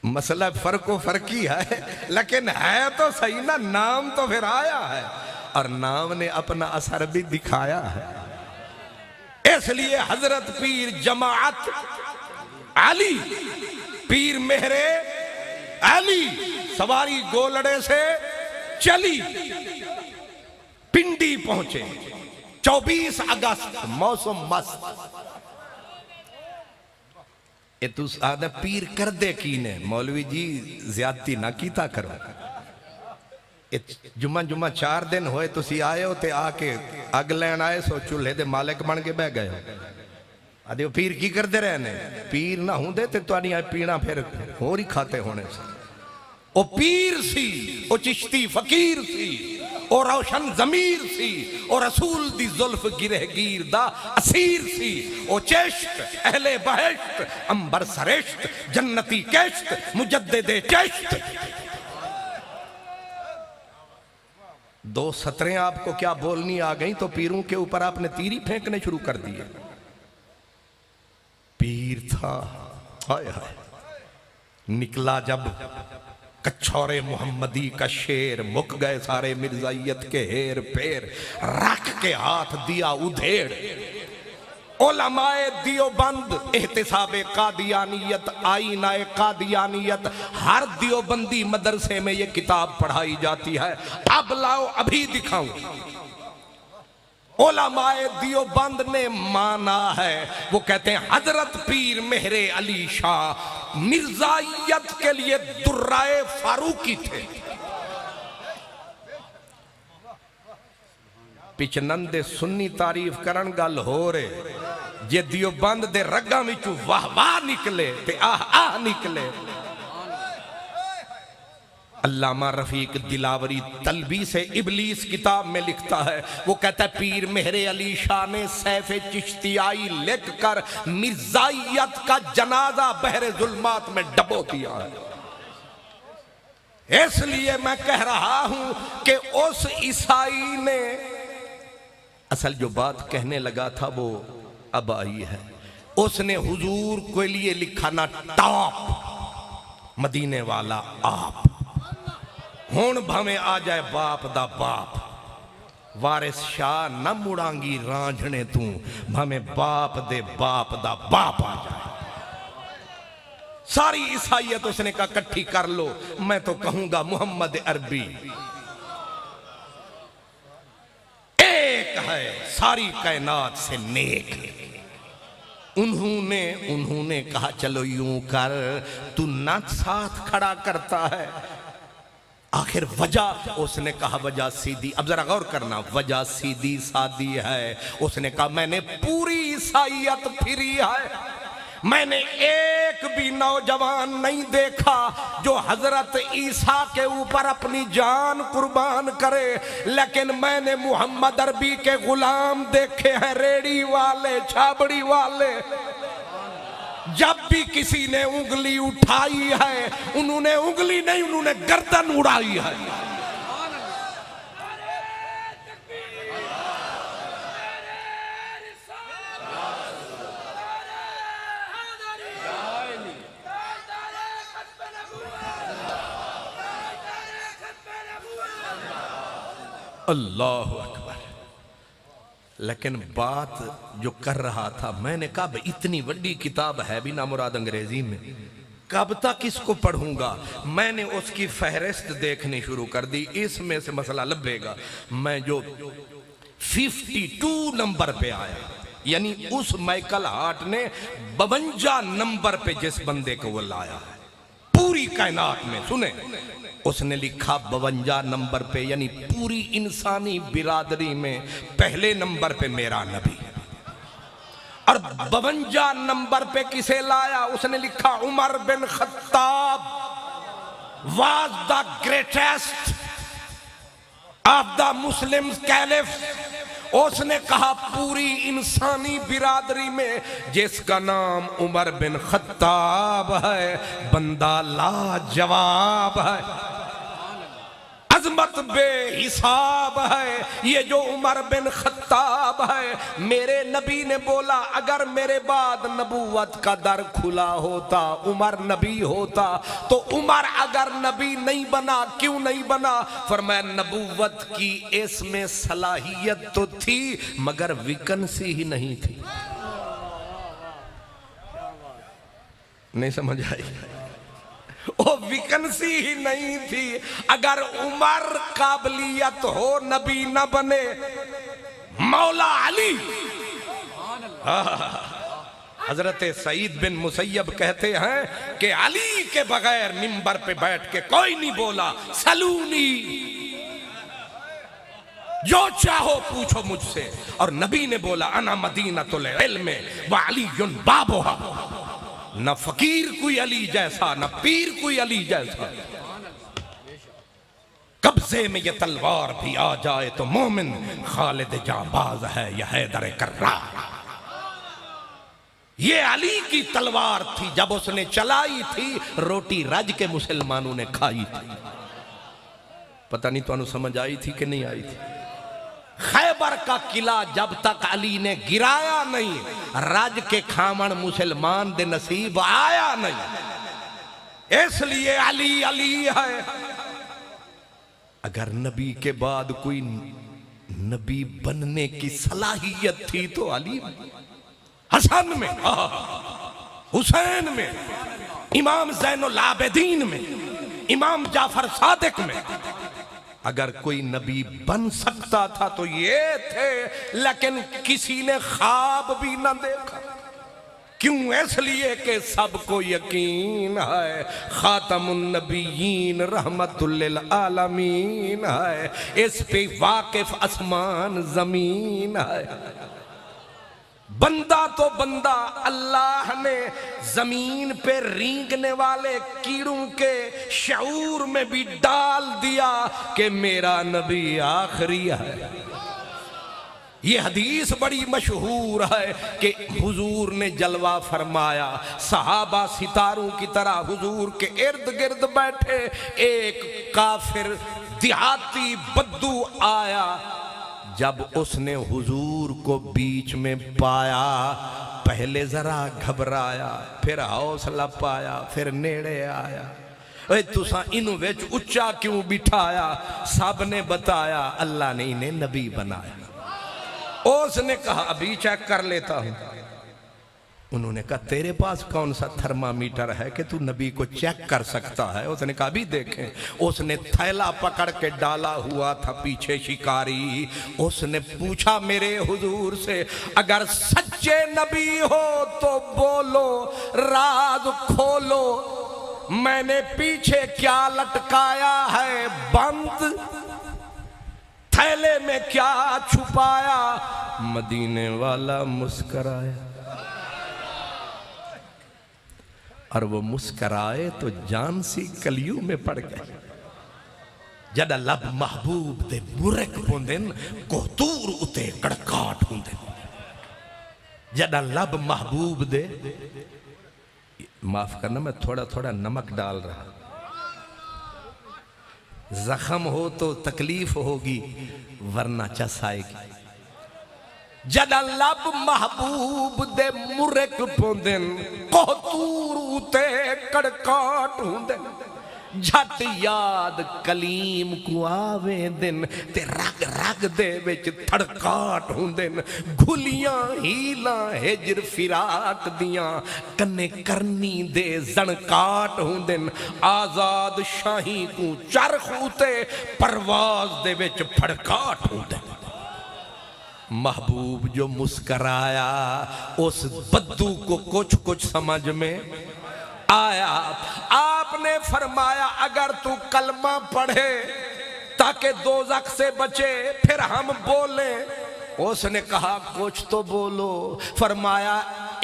मसला फर्को फर्की है, लेकिन है तो सही ना, नाम तो फिर आया है और नाम ने अपना असर भी दिखाया है। इसलिए हजरत पीर जमात अली, पीर मेहरे अली, सवारी गोलड़े से चली, पिंडी पहुंचे। 24 अगस्त, मौसम मस्त। ये तू आदा पीर कर दे की ने, मौलवी जी ज्यादती ना कीता करो। जुम्मा जुम्मा 4 दिन होए तुसी आए हो ते आके अग लैन आए सो चूल्हे दे मालिक बन के बह गए हो। आदे पीर की करते रहने, पीर ना होंदे ते तुहाडियां पीना फिर होर ही खाते होने से। ओ पीर सी, ओ चिश्ती फकीर सी, ओ रोशन जमीर सी, ओ रसूल दी जुल्फ गिरहगीर दा असीर सी, ओ चेश्त अहले बहश्त अंबर सरेश्त जन्नती केश्त मुजद्दिदे चेश्त। 2 सतरें आपको क्या बोलनी आ गई तो पीरों के ऊपर आपने तीरी फेंकने शुरू कर दिए। पीर था, हाय हाय, निकला जब कछौरे मोहम्मदी का शेर, मुक गए सारे मिर्जाइयत के हेर फेर, रख के हाथ दिया उधेड़। उलमाए दियोबंद एहतिसाबे कादियानियत, आईनाए कादियानियत, हर दियोबंदी मदरसे में ये किताब पढ़ाई जाती है। अब लाओ अभी दिखाऊं। उलमाए दियोबंद ने माना है, वो कहते हैं हजरत पीर मेहरे अली शाह मिर्जाइयत के लिए दुर्राए फारूकी थे। पिछनंदे सुन्नी तारीफ करन गल हो रहे, जे दियोबंद दे रग्गां विचों वाह वाह निकले ते आह आह निकले। अल्लामा रफीक दिलावरी तलबी से इबलीस किताब में लिखता है, वो कहता है पीर मेहरे अली शाह ने सैफे चिश्तियाई लिख कर मिर्जाइयत का जनाजा बहरे जुल्मात में डबो दिया है। इसलिए मैं कह रहा हूं कि उस ईसाई ने, असल जो बात कहने लगा था वो अब आई है, उसने हुजूर के लिए लिखा ना टॉप, मदीने वाला आप, हुण भावें आ जाए बाप दा बाप, वारिस शाह न मुड़ांगी रांझने तू, भावें बाप दे बाप दा बाप आ जाए। सारी ईसाइयत उसने कहा इकट्ठी कर लो, मैं तो कहूंगा मोहम्मद अरबी एक है, सारी कायनात से नेक। उन्होंने कहा चलो यूं कर, तू न साथ खड़ा करता है, आखिर वजह, उसने कहा वजह सीधी, अब जरा गौर करना, वजह सीधी सादी है। उसने कहा मैंने पूरी ईसाइयत फिरी है, मैंने एक भी नौजवान नहीं देखा जो हजरत ईसा के ऊपर अपनी जान कुर्बान करे, लेकिन मैंने मोहम्मद अरबी के गुलाम देखे हैं, रेड़ी वाले, छाबड़ी वाले। जब भी किसी ने उंगली उठाई है, उन्होंने उंगली नहीं, उन्होंने गर्दन उड़ाई है। अल्लाह अकबर। लेकिन बात जो कर रहा था, मैंने कहा इतनी बड़ी किताब है भी ना मुराद अंग्रेजी में, कब तक इसको पढ़ूंगा। मैंने उसकी फहरिस्त देखनी शुरू कर दी, इसमें से मसला लभेगा। मैं जो 52 नंबर पे आया, यानी उस माइकल हार्ट ने 52 नंबर पे जिस बंदे को वो लाया है पूरी कायनात में, सुने, उसने लिखा 52 नंबर पे, यानी पूरी इंसानी बिरादरी में पहले नंबर पे मेरा नबी। और 52 नंबर पे किसे लाया? उसने लिखा Umar bin Khattab was the greatest of the Muslim caliph. उसने कहा पूरी इंसानी बिरादरी में जिसका नाम उमर बिन खत्ताब है, बंदा लाजवाब है, अजमत बेहिसाब है ये जो उमर बिन खत्ताब है। मेरे नबी ने बोला अगर मेरे बाद नबूवत का दर खुला होता, उमर नबी होता, तो उमर अगर नबी नहीं बना, क्यों नहीं बना? फरमाया नबूवत की इसमें सलाहियत तो थी मगर वैकेंसी ही नहीं थी। नहीं समझ आई? वो वैकेंसी ही नहीं थी। अगर उमर काबिलियत हो नबी न बने, मौला अली, हजरत सईद बिन मुसैयब कहते हैं कि अली के बगैर मिंबर पे बैठ के कोई नहीं बोला सलूनी, जो चाहो पूछो मुझसे। और नबी ने बोला अना मदीनतुल इल्म व अलीयुन बाबुहा, न फकीर कोई अली जैसा, न पीर कोई अली जैसा। कब्जे में ये तलवार भी आ जाए तो मोमिन खालिद जाबाज है या हैदर कर्रार। ये अली की तलवार थी, जब उसने चलाई थी रोटी रज के मुसलमानों ने खाई थी। पता नहीं तो समझ आई थी कि नहीं आई थी? खैबर का किला जब तक अली ने गिराया नहीं, रज के खामन मुसलमान दे नसीब आया नहीं। इसलिए अली अली है। अगर नबी के बाद कोई नबी बनने की सलाहियत थी तो अली, हसन में, हुसैन में, इमाम ज़ैनुल आबिदीन में, इमाम जाफर सादिक में अगर कोई नबी बन सकता था तो ये थे। लेकिन किसी ने ख्वाब भी न देखा। क्यों? इसलिए कि सबको यकीन है खातमुन नबीयीन रहमतुल लिल आलमीन है, इस पे वाकिफ आसमान जमीन है। बंदा तो बंदा, अल्लाह ने जमीन पे रेंगने वाले कीड़ों के शऊर में भी डाल दिया कि मेरा नबी आखिरी है। ये हदीस बड़ी मशहूर है कि हुजूर ने जलवा फरमाया, सहाबा सितारों की तरह हुजूर के इर्द गिर्द बैठे। एक काफिर देहाती बद्दू आया, जब उसने हुजूर को बीच में पाया पहले जरा घबराया, फिर हौसला पाया, फिर नेड़े आया। ए तुसा इनू विच उच्चा क्यों बिठाया? सब ने बताया अल्लाह ने इन्हें नबी बनाया। उसने कहा अभी चेक कर लेता हूं। उन्होंने कहा तेरे पास कौन सा थर्मामीटर है कि तू नबी को चेक कर सकता है? उसने कहा अभी देखें। उसने थैला पकड़ के डाला हुआ था पीछे शिकारी। उसने पूछा मेरे हुजूर से अगर सच्चे नबी हो तो बोलो, राज खोलो, मैंने पीछे क्या लटकाया है? बंद थैले में क्या छुपाया? मदीने वाला मुस्कराया, और वो मुस्कराए तो जान सी कलियों में पड़ गए। जदा लब महबूब दे बुरक पोंदेन कोतूर उते कड़काट होंदे। जदा लब महबूब दे, माफ करना मैं थोड़ा थोड़ा नमक डाल रहा, जख्म हो तो तकलीफ होगी वरना चस आएगी। जदा लब महबूब दे मुरक पोंदेन कोतूर उते कड़काट होंदेन। झट याद कलीम को आवे दिन ते रग रग दे विच थड़काट होंदेन। घुलियां हीला हिजर फिराक दियां कन्ने करनी दे जणकाट होंदेन। आजाद शाही को चरख उते परवाज दे विच फड़काट होंदेन। महबूब जो मुस्कराया उस बद्दू को कुछ कुछ समझ में आया। आपने फरमाया अगर तू कलमा पढ़े ताकि दोज़ख से बचे फिर हम बोले। उसने कहा कुछ तो बोलो। फरमाया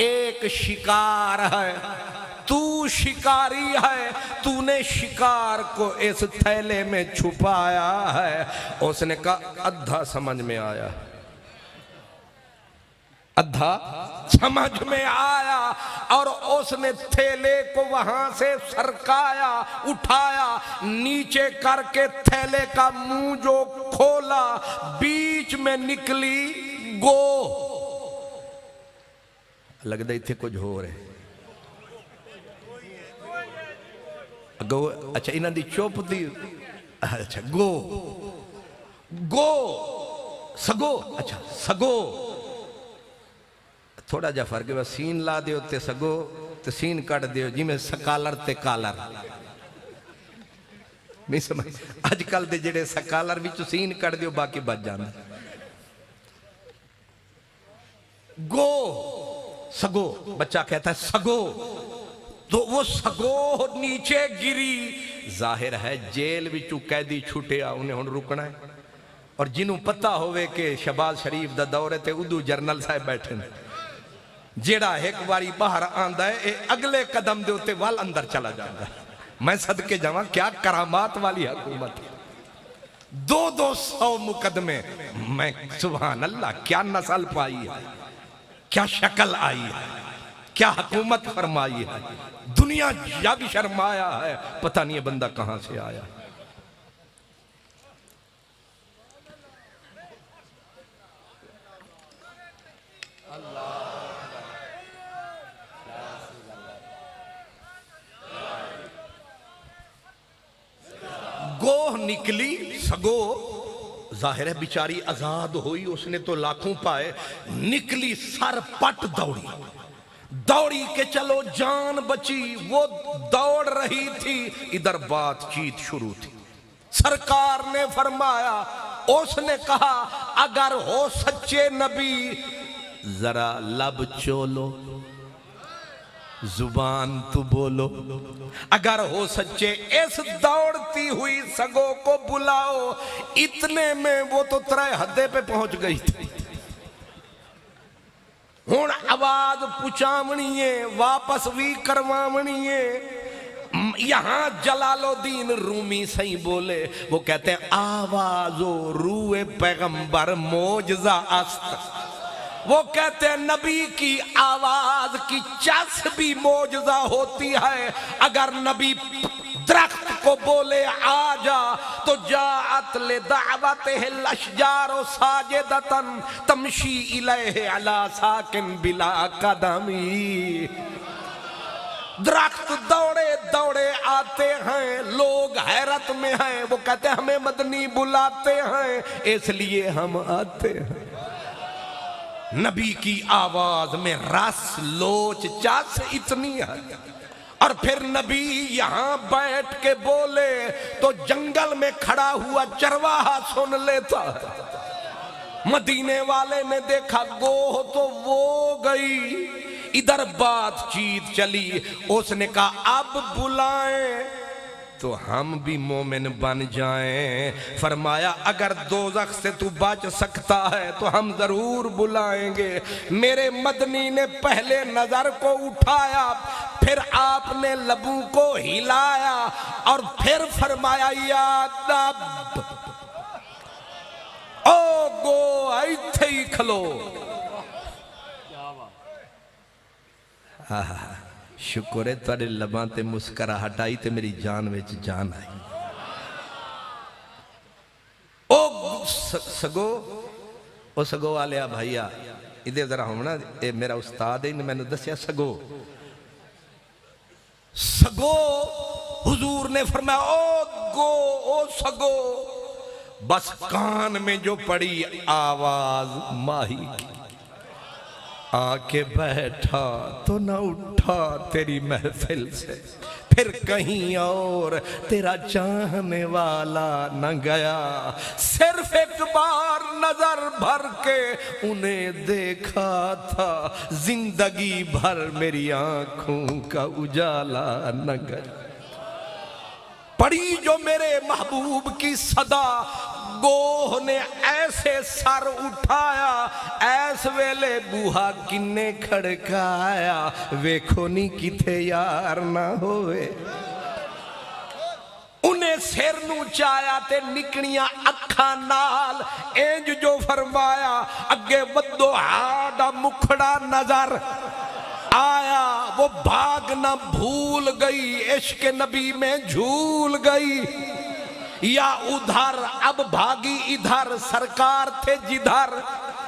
एक शिकार है, तू शिकारी है, तूने शिकार को इस थैले में छुपाया है। उसने कहा अद्धा समझ में आया। अद्धा समझ में आया और उसने थैले को वहां से सरकाया, उठाया, नीचे करके थैले का मुंह जो खोला, बीच में निकली गो। लगता इतने कुछ हो रहे गो। अच्छा इन्हां दी चुप दी, अच्छा गो गो सगो, अच्छा सगो थोड़ा जा फर्क है, सीन ला दियो ते सगो ते सीन कट दियो, जिमें सकालर ते कालर नहीं समझ। अजकल दे जेड़े सकालर विच सीन कट दियो बाकी बच जांदा। गो सगो, बच्चा कहता है सगो, तो वो सगो नीचे गिरी। जाहिर है जेल विचों कैदी छुटिया, उन्हें हुण रुकना है। और जिन्हों पता होवे कि शहबाज शरीफ दा दौर है ते उदू जरनल साहब बैठे ने, जेड़ा एक बारी बाहर आंदा है ये अगले कदम दे उत्ते वाल अंदर चला जाता। मैं सदके जावा, क्या करामात वाली हुकूमत है। 200 मुकदमे, मैं सुभान अल्लाह, क्या नस्ल पाई है, क्या शक्ल आई है, क्या हुकूमत फरमाई है। दुनिया जग शर्माया है, पता नहीं है बंदा कहां से आया। गोह निकली सगो, जाहिर है बेचारी आजाद हुई, उसने तो लाखों पाए। निकली सर पट दौड़ी, दौड़ी के चलो जान बची। वो दौड़ रही थी, इधर बातचीत शुरू थी। सरकार ने फरमाया, उसने कहा अगर हो सच्चे नबी जरा लब चोलो, जुबान तू बोलो। अगर हो सच्चे इस दौड़ती हुई सगो को बुलाओ। इतने में वो तो त्रै हद्दे पे पहुंच गई थी। हुण आवाज पुचावनी है, वापस भी करवावनी है। यहां जलालुद्दीन रूमी सही बोले, वो कहते हैं आवाजो रूए पैगंबर मोजजा अस्त। वो कहते हैं नबी की आवाज की चस भी मोजजा होती है। अगर नबी दरख्त को बोले आ जा, तो जाअत ले दावत लशजारो साजिदतन तमशी इलैहि अला साकिन बिला कदमी। दरख्त दौड़े दौड़े आते हैं, लोग हैरत में हैं। वो कहते हैं हमें मदनी बुलाते हैं, इसलिए हम आते हैं। नबी की आवाज में रस लोच चस इतनी है। और फिर नबी यहां बैठ के बोले तो जंगल में खड़ा हुआ चरवाहा सुन लेता है। मदीने वाले ने देखा गोह तो वो गई, इधर बातचीत चली। उसने कहा अब बुलाएं तो हम भी मोमिन बन जाएं। फरमाया अगर दोज़ख से तू बच सकता है तो हम जरूर बुलाएंगे। मेरे मदनी ने पहले नजर को उठाया, फिर आपने लबों को हिलाया और फिर फरमाया या नब ओ गो इत्थे ही खलो। शुक्र है तेरे लबां ते मुस्कुराहट आई ते मेरी जान विच जान आई। ओ सगो, ओ सगो वालिया भाईया इधर जरा होना, ये मेरा उस्ताद है, मैंने दसिया सगो। सगो हुजूर ने फरमाया ओ गो ओ सगो। बस कान में जो पड़ी आवाज माही की, आके बैठा तो न उठा तेरी महफिल से, फिर कहीं और तेरा चाहने वाला न गया। सिर्फ एक बार नजर भर के उन्हें देखा था, जिंदगी भर मेरी आंखों का उजाला न गया। पड़ी जो मेरे महबूब की सदा, गोह ने ऐसे सर उठाया, ऐस वेले बूहा किन्ने खड़काया, वेखो नी किथे यार ना होवे। उन्हें सिर नू चाया ते निकलियां अख अखा नाल इंज जो फरमाया अगे वदो हाड़ा मुखड़ा नजर आया वो भागना भूल गई इश्क नबी में झूल गई या उधर अब भागी इधर सरकार थे जिधर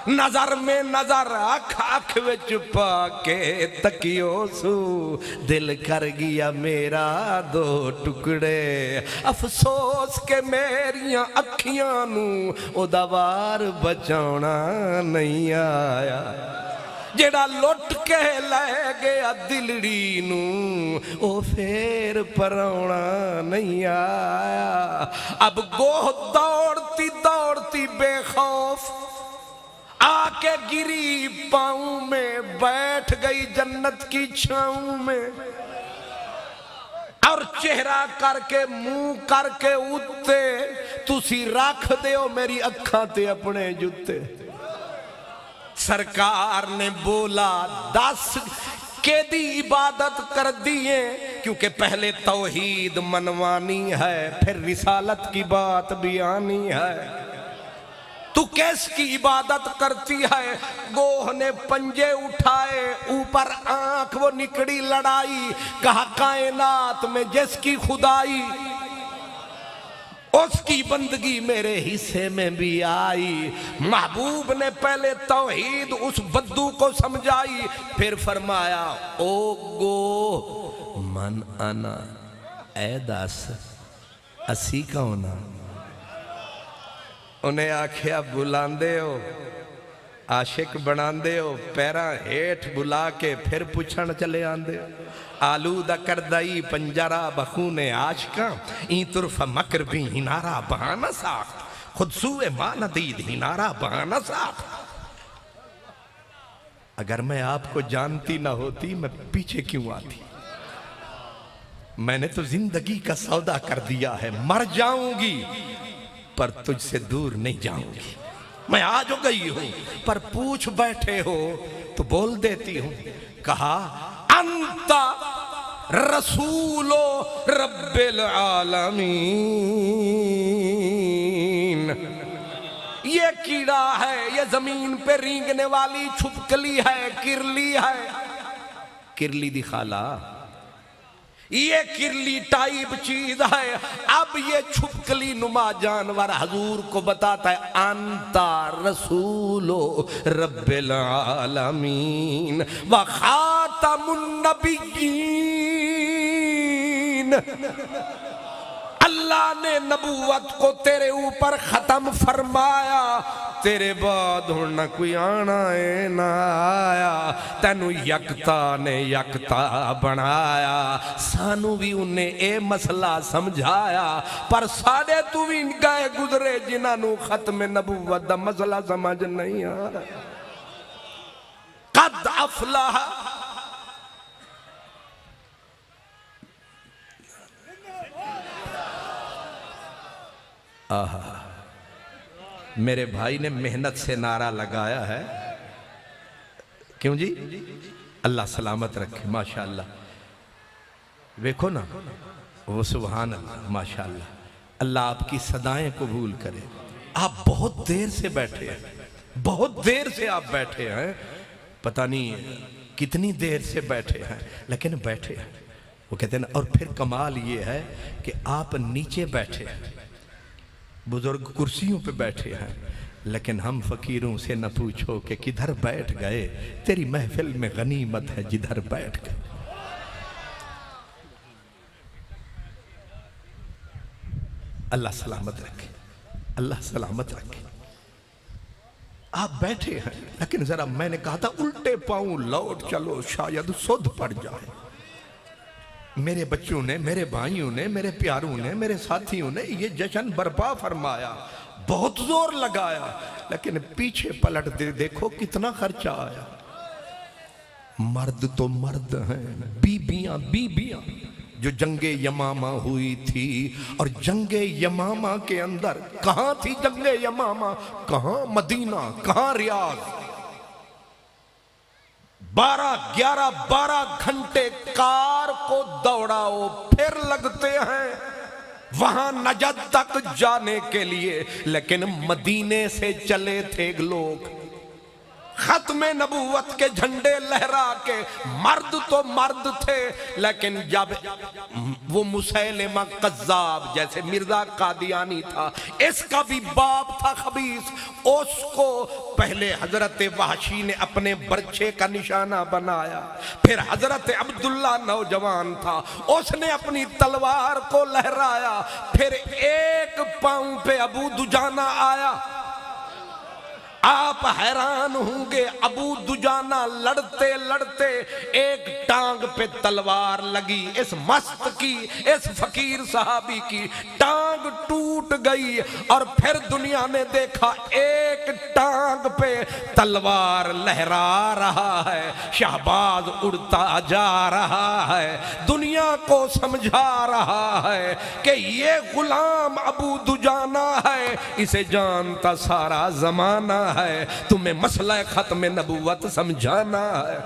नजर में नजर आँख आँख विच पाके तकियो सू दिल कर गया मेरा दो टुकड़े अफसोस के मेरिया अखियां नू ओदा वार बचाउणा नहीं आया जेड़ा लुट के लै गया दिलड़ी नू ओ फेर परौना नहीं आया अब गोह दौड़ती दौड़ती बेखौफ आके गिरी पाँव में बैठ गई जन्नत की छाँव में और चेहरा करके मुंह करके उत्ते तुसी रख दो मेरी अखा ते अपने जुत्ते सरकार ने बोला 10 केदी इबादत कर दिए क्योंकि पहले तौहीद मनवानी है फिर रिसालत की बात भी आनी है तू किसकी इबादत करती है गोह ने पंजे उठाए ऊपर आंख वो निकड़ी लड़ाई कहा कायनात में जिसकी खुदाई उसकी बंदगी मेरे हिस्से में भी आई महबूब ने पहले तौहीद उस बद्दू को समझाई फिर फरमाया ओ गो मन आना ए दस असी कौन आ उन्हें आखिया बुलांदे हो आशिक बनांदे हो पैरा हेठ बुला के फिर पुछण चले आंदे हो आलू दा करदाई पंजरा बखूने आशका ई तुरफ मकर भी हिनारा बहाना साख खुद सुए मान दीद हिनारा बहाना साख अगर मैं आपको जानती ना होती मैं पीछे क्यों आती मैंने तो जिंदगी का सौदा कर दिया है मर जाऊंगी पर तुझसे दूर नहीं जाऊंगी मैं आज हो गई हूं पर पूछ बैठे हो तो बोल देती हूं कहा अंता रसूलो रब्बिल आलमीन ये कीड़ा है ये जमीन पे रेंगने वाली छुपकली है किरली दी खाला ये किरली टाइप चीज है अब ये छुपकली नुमा जानवर हजूर को बताता है अंता रसूलो रब्बिल आलमीन व खातमुन नबिय्यीन अल्लाह ने नबूवत को तेरे ऊपर खत्म फरमाया तेरे बाद हुण ना कोई आना है ना आया तेनू यकता ने यकता बनाया सानू भी उन्हें ए मसला समझाया पर साढ़े तू भी गए गुजरे जिन्होंने खत्म नबूवत दा मसला समझ नहीं आ कद अफलाह आहा मेरे भाई ने मेहनत से नारा लगाया है क्यों जी अल्लाह सलामत रखे माशाअल्लाह देखो ना वो सुभान अल्लाह माशाअल्लाह अल्लाह आपकी सदाएं कबूल करे आप बहुत देर से बैठे हैं बहुत देर से आप बैठे हैं पता नहीं कितनी देर से बैठे हैं लेकिन बैठे हैं वो कहते हैं और फिर कमाल ये है कि आप नीचे बैठे हैं बुजुर्ग कुर्सियों पे बैठे हैं लेकिन हम फकीरों से न पूछो कि किधर बैठ गए तेरी महफिल में गनीमत है जिधर बैठ गए अल्लाह सलामत रखे अल्लाह सलामत रखे आप बैठे हैं लेकिन जरा मैंने कहा था उल्टे पांव लौट चलो शायद सुध पड़ जाए मेरे बच्चों ने मेरे भाइयों ने मेरे प्यारों ने मेरे साथियों ने ये जश्न बर्पा फरमाया बहुत जोर लगाया लेकिन पीछे पलट दे देखो कितना खर्चा आया मर्द तो मर्द हैं बीबियां बीबियां जो जंगे यमामा हुई थी और जंगे यमामा के अंदर कहां थी जंगे यमामा कहां मदीना कहां रियाद 12 घंटे कार को दौड़ाओ फिर लगते हैं वहां नजद तक जाने के लिए, लेकिन मदीने से चले थे लोग। खत्मे नबूवत के झंडे लहरा के, मर्द तो मर्द थे, लेकिन जब वो मुसैलिमा कज़्ज़ाब जैसे मिर्जा कादियानी था, इसका भी बाप था खबीस, उसको पहले हजरत वहशी ने अपने बर्छे का निशाना बनाया, फिर हजरत अब्दुल्ला नौजवान था, उसने अपनी तलवार को लहराया, फिर एक पांव पे अबू दुजाना आया। आप हैरान होंगे, अबू दुजाना लड़ते लड़ते एक टांग पे तलवार लगी, इस मस्त की, इस फकीर सहाबी की टांग टूट गई, और फिर दुनिया ने देखा एक टांग पे तलवार लहरा रहा है, शहबाज उड़ता जा रहा है, दुनिया को समझा रहा है कि ये गुलाम अबू दुजाना है, इसे जानता सारा जमाना है, तुम्हें मसला खत्म नबूवत समझाना है।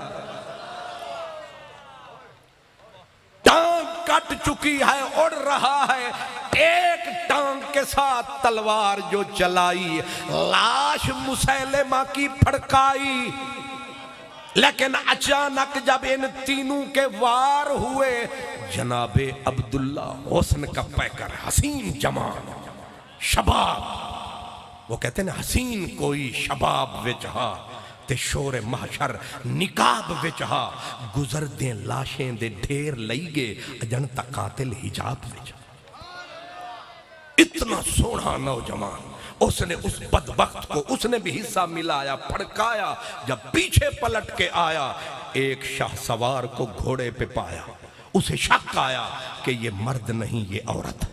टांग कट चुकी है, उड़ रहा है, एक टांग के साथ तलवार जो चलाई, लाश मुसैलिमा की फड़काई, लेकिन अचानक जब इन तीनों के वार हुए, जनाबे अब्दुल्ला हुस्न का पैकर, हसीन जमान, शबाब, वो कहते हैं हसीन कोई शबाब विच हा ते शोरे महशर निकाब विच हा, गुजर दे लाशें दे ढेर लई गए अजनता कातिल हिजाब विच। इतना सोना नौजवान, उसने उस बदबख्त को, उसने भी हिस्सा मिलाया, फड़काया, जब पीछे पलट के आया, एक शाह सवार को घोड़े पे पाया, उसे शक आया कि ये मर्द नहीं ये औरत है।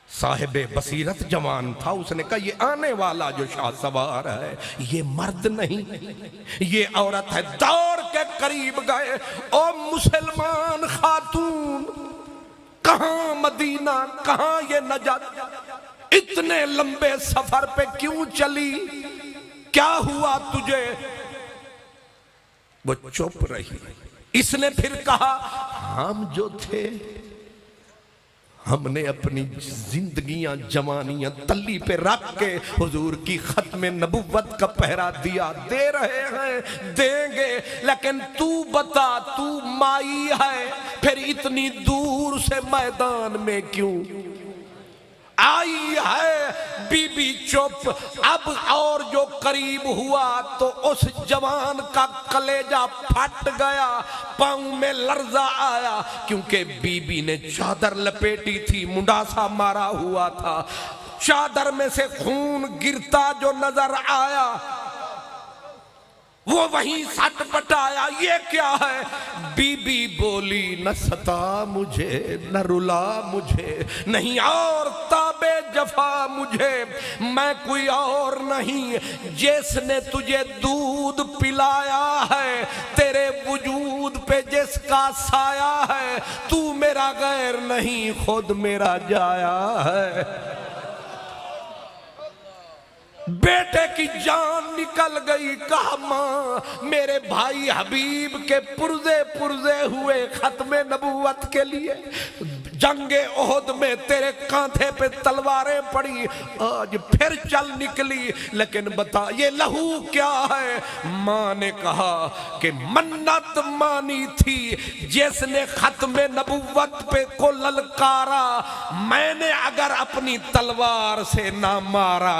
साहिबे बसीरत जवान था, उसने कहा ये आने वाला जो शाह सवार है ये मर्द नहीं ये औरत है। दौड़ के करीब गए, ओ मुसलमान खातून, कहां मदीना, कहां ये नजद, इतने लंबे सफर पे क्यों चली, क्या हुआ तुझे? वो चुप रही। इसने फिर कहा, हम जो थे हमने अपनी जिंदगियां जवानियां तल्ली पे रख के हुजूर की खत्म नबुव्वत का पहरा दिया, दे रहे हैं, देंगे, लेकिन तू बता, तू माई है, फिर इतनी दूर से मैदान में क्यों आई है? बीबी चुप। अब और जो करीब हुआ तो उस जवान का कलेजा फट गया, पांव में लर्जा आया, क्योंकि बीबी ने चादर लपेटी थी, मुंडासा मारा हुआ था, चादर में से खून गिरता जो नजर आया, वो वहीं सट पटाया, ये क्या है? बीबी बोली, न सता मुझे, न रुला मुझे, नहीं और ताबे जफा मुझे, मैं कोई और नहीं, जिसने तुझे दूध पिलाया है, तेरे वजूद पे जिसका साया है, तू मेरा गैर नहीं, खुद मेरा जाया है। बेटे की जान निकल गई। कहा, मां मेरे भाई हबीब के पुर्जे पुर्जे हुए खत्मे नबूवत के लिए, जंगे ओहद में तेरे कांधे पे तलवारें पड़ी, आज फिर चल निकली, लेकिन बता ये लहू क्या है? मां ने कहा कि मन्नत मानी थी जिसने खत्मे नबूवत पे को ललकारा, मैंने अगर अपनी तलवार से ना मारा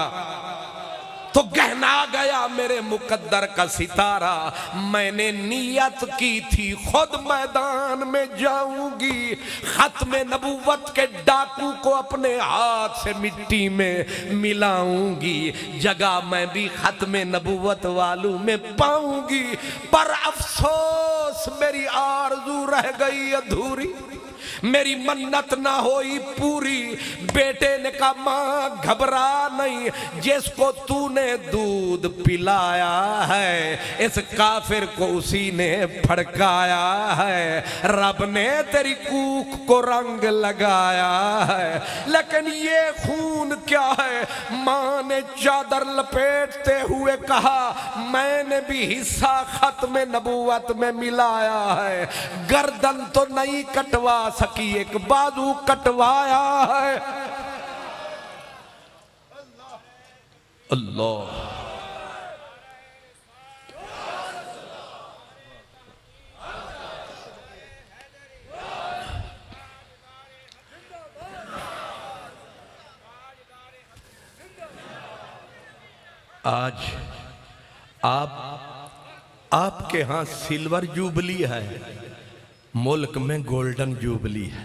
तो गहना गया मेरे मुकद्दर का सितारा। मैंने नियत की थी खुद मैदान में जाऊंगी, खत्मे नबूवत के डाकू को अपने हाथ से मिट्टी में मिलाऊंगी, जगह मैं भी खत्मे नबूवत वालों में पाऊंगी। पर अफसोस मेरी आरज़ू रह गई अधूरी, मेरी मन्नत ना होई पूरी। बेटे ने कहा, मां घबरा नहीं, जिसको तूने दूध पिलाया है इस काफिर को उसी ने फड़काया है, रब ने तेरी कूख को रंग लगाया है। लेकिन ये खून क्या है? मां ने चादर लपेटते हुए कहा, मैंने भी हिस्सा खत्म नबूवत में मिलाया है, गर्दन तो नहीं कटवा सकी एक बाजू कटवाया है। अल्लाह आज आपके यहां सिल्वर जुबली है, मुल्क में गोल्डन जुबली है।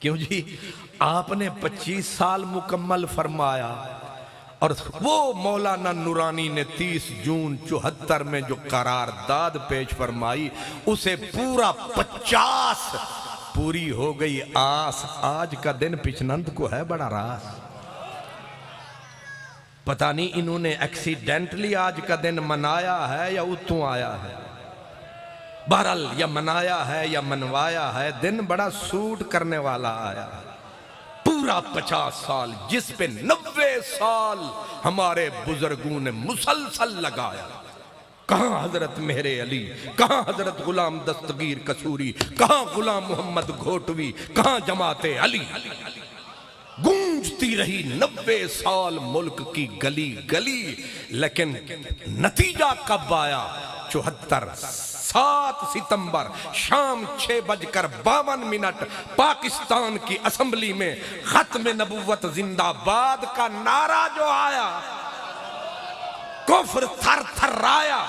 क्यों जी? आपने 25 साल मुकम्मल फरमाया और वो मौलाना नूरानी ने 30 जून 74 में जो करारदाद पेश फरमाई उसे पूरा 50 पूरी हो गई आस। आज का दिन पिछनंद को है बड़ा रास। पता नहीं इन्होंने एक्सीडेंटली आज का दिन मनाया है या उतों आया है, बहरहाल या मनाया है या मनवाया है, दिन बड़ा सूट करने वाला आया है। पूरा 50 साल जिस पे 90 साल हमारे बुजुर्गों ने मुसलसल लगाया। कहां हजरत मेरे अली, कहां हजरत गुलाम दस्तगीर कसूरी, कहां गुलाम मोहम्मद घोटवी, कहां जमाते अली। गूंजती रही 90 साल मुल्क की गली गली, लेकिन नतीजा कब आया? 74 7 सितंबर शाम 6:52 पाकिस्तान की असेंबली में खत्म नबूवत जिंदाबाद का नारा जो आया, कुफ्र थर थर्राया।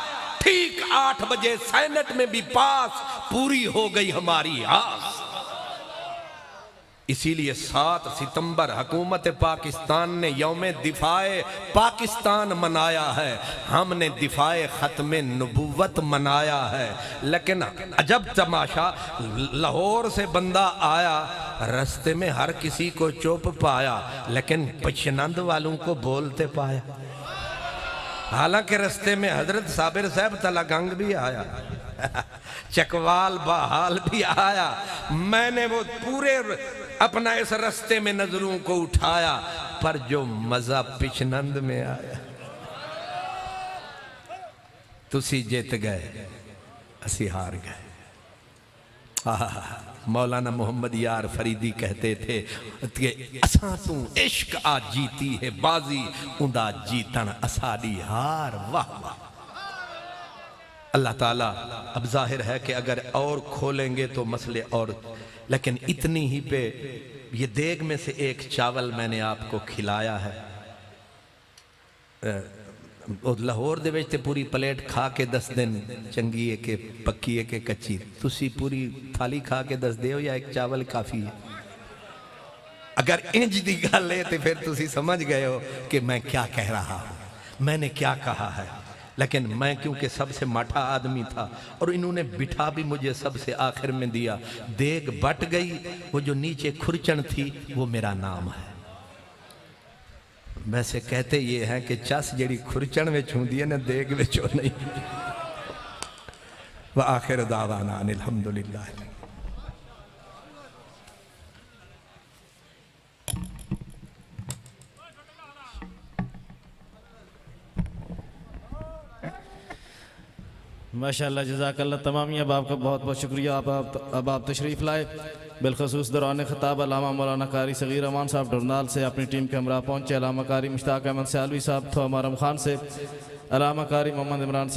ठीक 8 बजे सेनेट में भी पास, पूरी हो गई हमारी आस। इसीलिए 7 सितंबर हुकूमत पाकिस्तान ने यौम दिफाए पाकिस्तान मनाया है, हमने दिफाए खत्म नबूवत मनाया है। लेकिन अजब तमाशा, लाहौर से बंदा आया, रास्ते में हर किसी को चुप पाया, लेकिन पचनंद वालों को बोलते पाया। हालांकि रास्ते में हजरत साबिर साहब तलागंग भी आया, चकवाल बहाल भी आया। मैंने वो पूरे अपना इस रास्ते में नजरों को उठाया, पर जो मजा पिछनंद में आया, तुसी जीत गए असी हार गए। मौलाना मोहम्मद यार फरीदी कहते थे कि असा तू इश्क आ जीती है बाजी, उंदा जीतन असाडी हार। वाह वाह। अल्लाह ताला, अब जाहिर है कि अगर और खोलेंगे तो मसले और, लेकिन इतनी ही पे ये देग में से एक चावल मैंने आपको खिलाया है। लाहौर दे विच ते पूरी प्लेट खा के 10 दिन चंगी है कि पक्की है कि कच्ची, तुसी पूरी थाली खा के 10 दे हो या एक चावल काफ़ी है? अगर इंज दी गल है तो फिर तुसी समझ गए हो कि मैं क्या कह रहा हूँ, मैंने क्या कहा है। लेकिन मैं क्योंकि सबसे माठा आदमी था और इन्होंने बिठा भी मुझे सबसे आखिर में दिया, देग बट गई, वो जो नीचे खुरचन थी वो मेरा नाम है। वैसे कहते ये हैं कि चस जड़ी खुरचन में छूंदी है ना, देग में चो नहीं। व आखिर दावाना अनिल हम्दुलिल्लाह। माशाअल्लाह जज़ाकल्लाह तमामी। अब आपका बहुत बहुत शुक्रिया। अब आप तशरीफ़ लाए। बिलखसूस दौरान ख़िताब अल्लामा मौलाना कारी सगीर अमान साहब डरनाल से अपनी टीम के हमरा पहुँचे। अल्लामा कारी मुश्ताक अहमद सियालवी साहब, थो अमरम खान से, अल्लामा कारी मोहम्मद इमरान